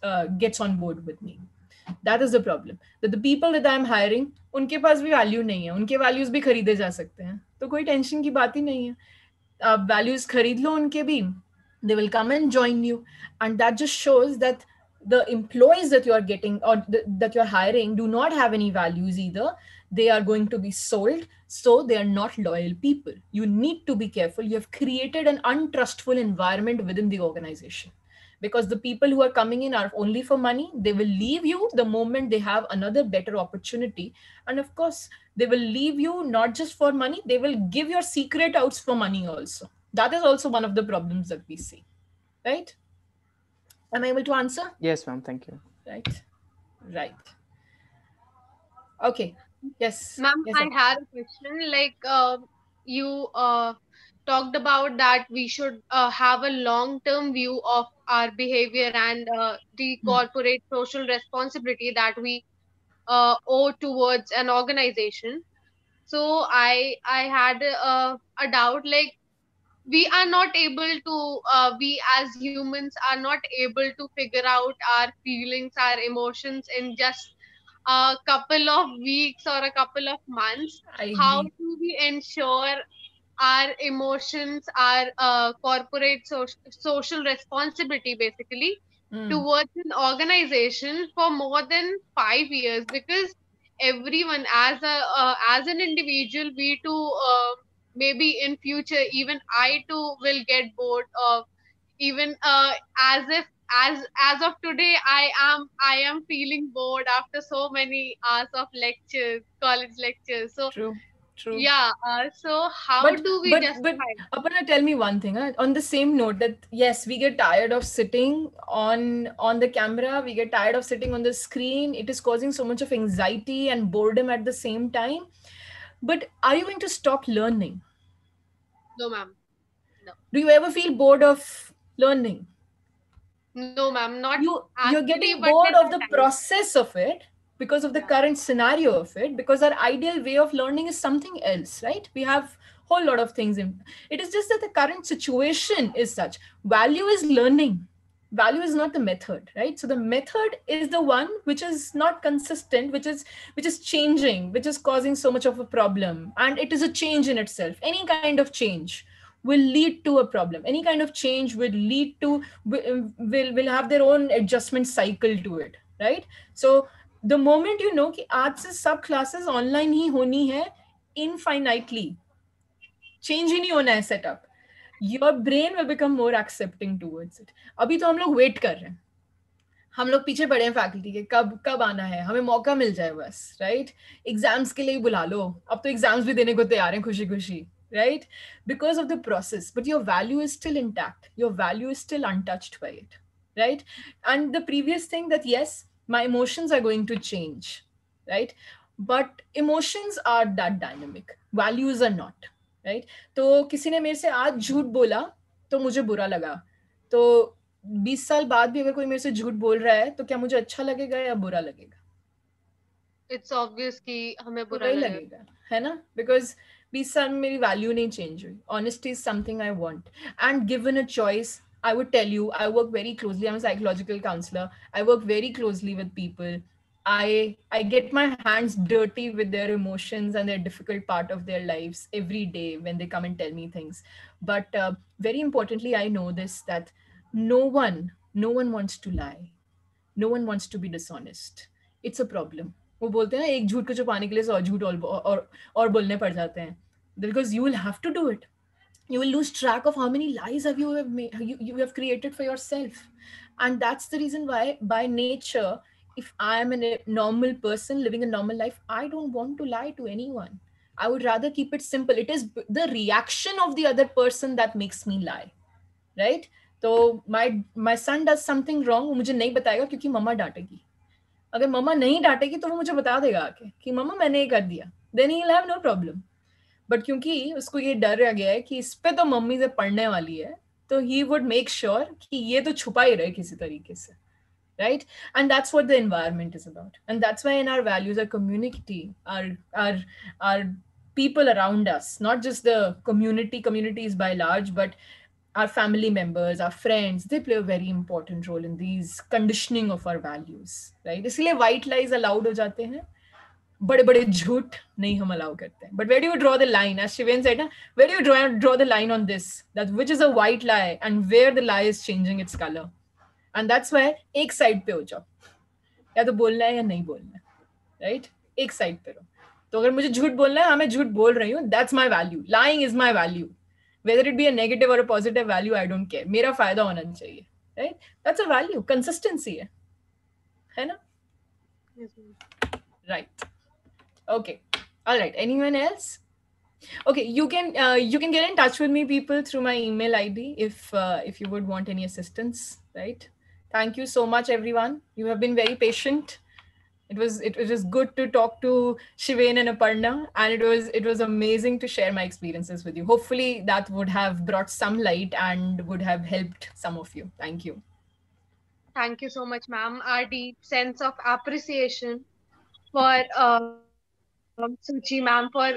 on board with me. That is the problem, that the people that I am hiring, उनके पास भी value नहीं है, उनके values भी खरीदे जा सकते हैं, तो कोई टेंशन की बात ही नहीं है. आप वैल्यूज खरीद लो उनके भी, they will come and join you. And that just shows that the employees that you are getting, or that you're hiring, do not have any values either. They are going to be sold, so they are not loyal people. You need to be careful. You have created an untrustful environment within the organization, because the people who are coming in are only for money. They will leave you the moment they have another better opportunity. And of course, they will leave you not just for money, they will give your secret outs for money also. That is also one of the problems that we see, right? Am I able to answer? Yes, ma'am. Thank you. Right. Right. Okay. Yes. Ma'am, Yes, I sir. had a question. Like, you talked about that we should have a long-term view of our behavior and the corporate social responsibility that we owe towards an organization. So I had a doubt, like we are not able to we as humans are not able to figure out our feelings, our emotions in just a couple of weeks or a couple of months. I How agree. do we ensure our emotions, our social responsibility basically Mm, towards an organization for more than 5 years? Because everyone, as an individual, we too, maybe in future, even I too will get bored of, even as if as of today I am feeling bored after so many hours of lectures, college lectures. So true. True. yeah, so how but do we but justify? Aparna, tell me one thing, huh? On the same note, that yes, we get tired of sitting on the camera, we get tired of sitting on the screen. It is causing so much of anxiety and boredom at the same time. But are you going to stop learning? No, ma'am. No, Do you ever feel bored of learning? no, ma'am. Not You're actually, getting but bored there of are the times. process of it, because of the Yeah, current scenario of it, because our ideal way of learning is something else, right? We have whole lot of things in it. Is just that the current situation is such. Value is learning, value is not the method, right? So the method is the one which is not consistent, which is changing, which is causing so much of a problem. And it is a change in itself. Any kind of change will lead to a problem. Any kind of change will lead to, will have their own adjustment cycle to it, right? So the moment you know कि आज से सब classes online ही होनी है infinitely, change ही नहीं होना है setup, your brain will become more accepting towards it. अभी तो हम लोग wait कर रहे हैं, हम लोग पीछे पड़े हैं फैकल्टी के, कब कब आना है, हमें मौका मिल जाए बस, राइट? एग्जाम्स के लिए ही बुला लो, अब तो एग्जाम्स भी देने को तैयार हैं खुशी खुशी, right? Because of the process, but your value is still intact, your value is still untouched by it, right? And the previous thing, that yes, my emotions are going to change, right? But emotions are that dynamic, values are not, right? तो किसी ने मेरे से आज झूठ बोला तो मुझे बुरा लगा, तो 20 साल बाद भी अगर कोई मेरे से झूठ बोल रहा है तो क्या मुझे अच्छा लगेगा या बुरा लगेगा? it's obvious कि हमें बुरा बुरा ही लगेगा. लगेगा, है ना? बिकॉज 20 साल में मेरी वैल्यू नहीं चेंज हुई. Honesty is something I want, and given a choice I would tell you, I work very closely. I'm a psychological counselor. I work very closely with people. I get my hands dirty with their emotions and their difficult part of their lives every day when they come and tell me things. But very importantly, I know this, that no one, no one wants to lie. No one wants to be dishonest. It's a problem. वो बोलते हैं ना, एक झूठ को छुपाने के लिए 100 झूठ और बोलने पड़ जाते हैं, because you will have to do it. You will lose track of how many lies you have created for yourself. And that's the reason why, by nature, if I am a normal person living a normal life, I don't want to lie to anyone. I would rather keep it simple. It is the reaction of the other person that makes me lie, right? तो my son does something wrong, वो मुझे नहीं बताएगा क्योंकि मम्मा डांटेगी. अगर मम्मा नहीं डांटेगी तो वो मुझे बता देगा आके कि मम्मा मैंने ये कर दिया, then he'll have no problem. But क्योंकि उसको ये डर आ गया है कि इस पे तो मम्मी से पढ़ने वाली है, तो he would make sure कि ये तो छुपा ही रहे किसी तरीके से, right? And that's what the environment is about. And that's why in our values, our community, our people around us, not just the community, communities by large, but our family members, our friends, they play a very important role in these conditioning of our values, right? इसलिए white lies allowed हो जाते हैं, बड़े बड़े झूठ नहीं हम allow करते हैं. But where do you draw the line? As Shiven said, where do you draw the line on this? That which is a white lie and where the lie is changing its color? And that's why एक side पे हो जाओ, या तो बोलना है या नहीं बोलना है, राइट? एक साइड पे रहो. तो अगर मुझे झूठ बोलना है, हाँ मैं झूठ बोल रही हूँ, that's my value. Lying is my value, whether it be a negative or a positive value, I don't care. मेरा फायदा होना चाहिए, right? That's a value. Consistency है ना? Yes, ma'am. Right. Okay. All right. Anyone else? Okay, you can get in touch with me, people, through my email ID if you would want any assistance, right? Thank you so much, everyone. You have been very patient. It was good to talk to Shiven and Aparna, and it was amazing to share my experiences with you. Hopefully that would have brought some light and would have helped some of you. Thank you. Thank you so much, ma'am. Our deep sense of appreciation for Suchi, ma'am, for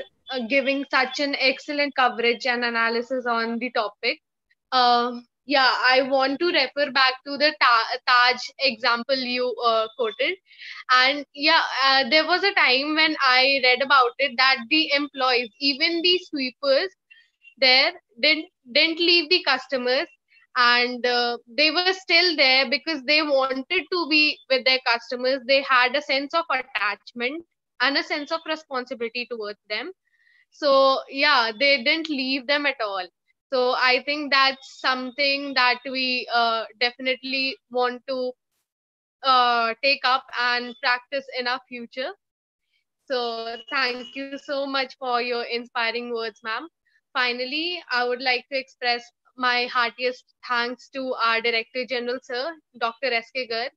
giving such an excellent coverage and analysis on the topic. Yeah, I want to refer back to the Taj example you quoted. And yeah, there was a time when I read about it that the employees, even the sweepers there, didn't leave the customers, and they were still there because they wanted to be with their customers. They had a sense of attachment and a sense of responsibility towards them. So yeah, they didn't leave them at all. So I think that's something that we definitely want to take up and practice in our future. So thank you so much for your inspiring words, ma'am. Finally, I would like to express my heartiest thanks to our Director General, Sir Dr. S.K. Garg,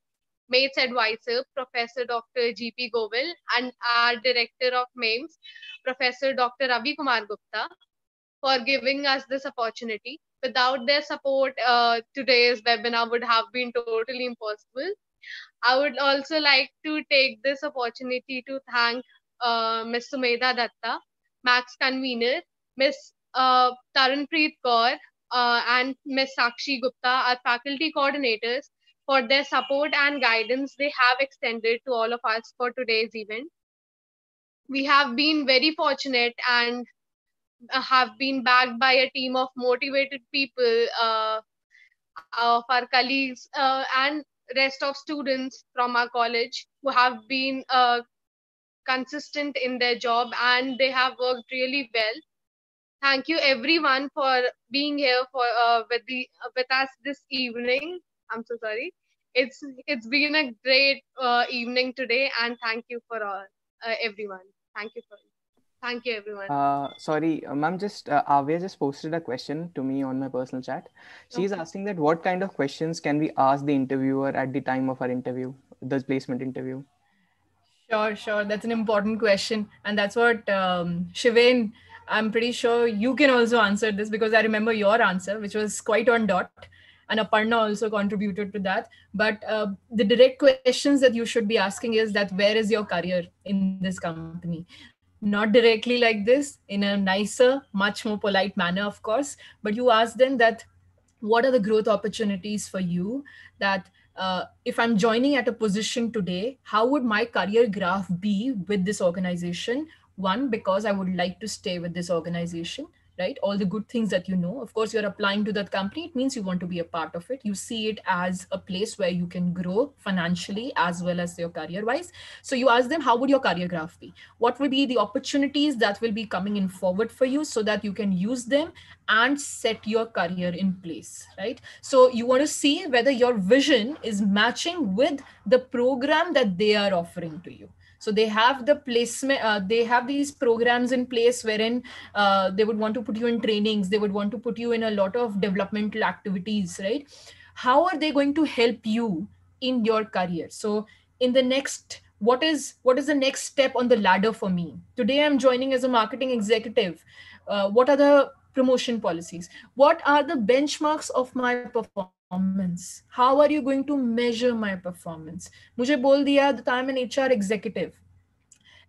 Mates Advisor, Professor Dr. G.P. Govil, and our Director of MAIMS, Professor Dr. Ravi Kumar Gupta, for giving us this opportunity. Without their support, today's webinar would have been totally impossible. I would also like to take this opportunity to thank Ms. Sumedha Datta, Max Convener, Ms. Taranpreet Kaur, and Ms. Sakshi Gupta, our faculty coordinators, for their support and guidance they have extended to all of us for today's event. We have been very fortunate and have been backed by a team of motivated people, of our colleagues, and rest of students from our college who have been consistent in their job, and they have worked really well. Thank you everyone for being here for with us this evening. I'm so sorry. It's been a great evening today, and thank you for all everyone. Thank you everyone. Sorry, ma'am, just Avya just posted a question to me on my personal chat. She's Okay. asking that what kind of questions can we ask the interviewer at the time of our interview, the placement interview? Sure. That's an important question. And that's what, Shivain, I'm pretty sure you can also answer this, because I remember your answer, which was quite on dot. And Aparna also contributed to that. But the direct questions that you should be asking is that where is your career in this company? Not directly like this, in a nicer, much more polite manner, of course. But you ask them that what are the growth opportunities for you, that if I'm joining at a position today, how would my career graph be with this organization? One, because I would like to stay with this organization, right? All the good things that you know, of course you're applying to that company, it means you want to be a part of it. You see it as a place where you can grow financially as well as your career wise. So you ask them, how would your career graph be? What will be the opportunities that will be coming in forward for you, so that you can use them and set your career in place, right? So you want to see whether your vision is matching with the program that they are offering to you. So they have the placement, they have these programs in place wherein they would want to put you in trainings, they would want to put you in a lot of developmental activities, right? How are they going to help you in your career? So in the next, what is the next step on the ladder for me? Today I'm joining as a marketing executive. What are the promotion policies? What are the benchmarks of my performance? How are you going to measure my performance? Mujhe bol diya that I'm an HR executive.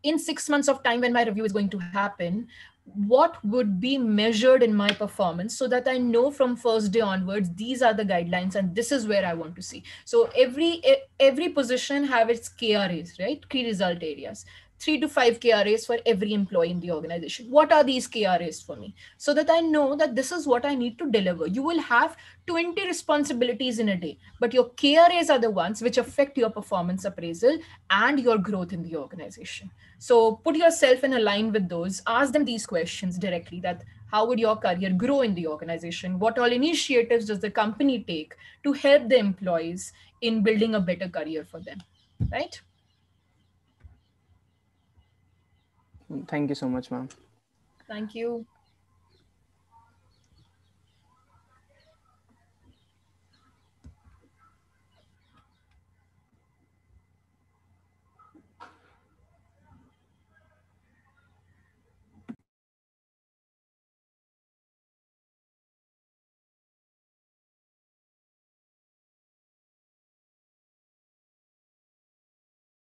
In 6 months of time, when my review is going to happen, what would be measured in my performance, so that I know from first day onwards these are the guidelines and this is where I want to see. So every position have its KRAs, right? Key result areas. 3 to 5 KRAs for every employee in the organization. What are these KRAs for me? So that I know that this is what I need to deliver. You will have 20 responsibilities in a day, but your KRAs are the ones which affect your performance appraisal and your growth in the organization. So put yourself in a line with those, ask them these questions directly, that how would your career grow in the organization? What all initiatives does the company take to help the employees in building a better career for them, right? Thank you so much, ma'am. Thank you.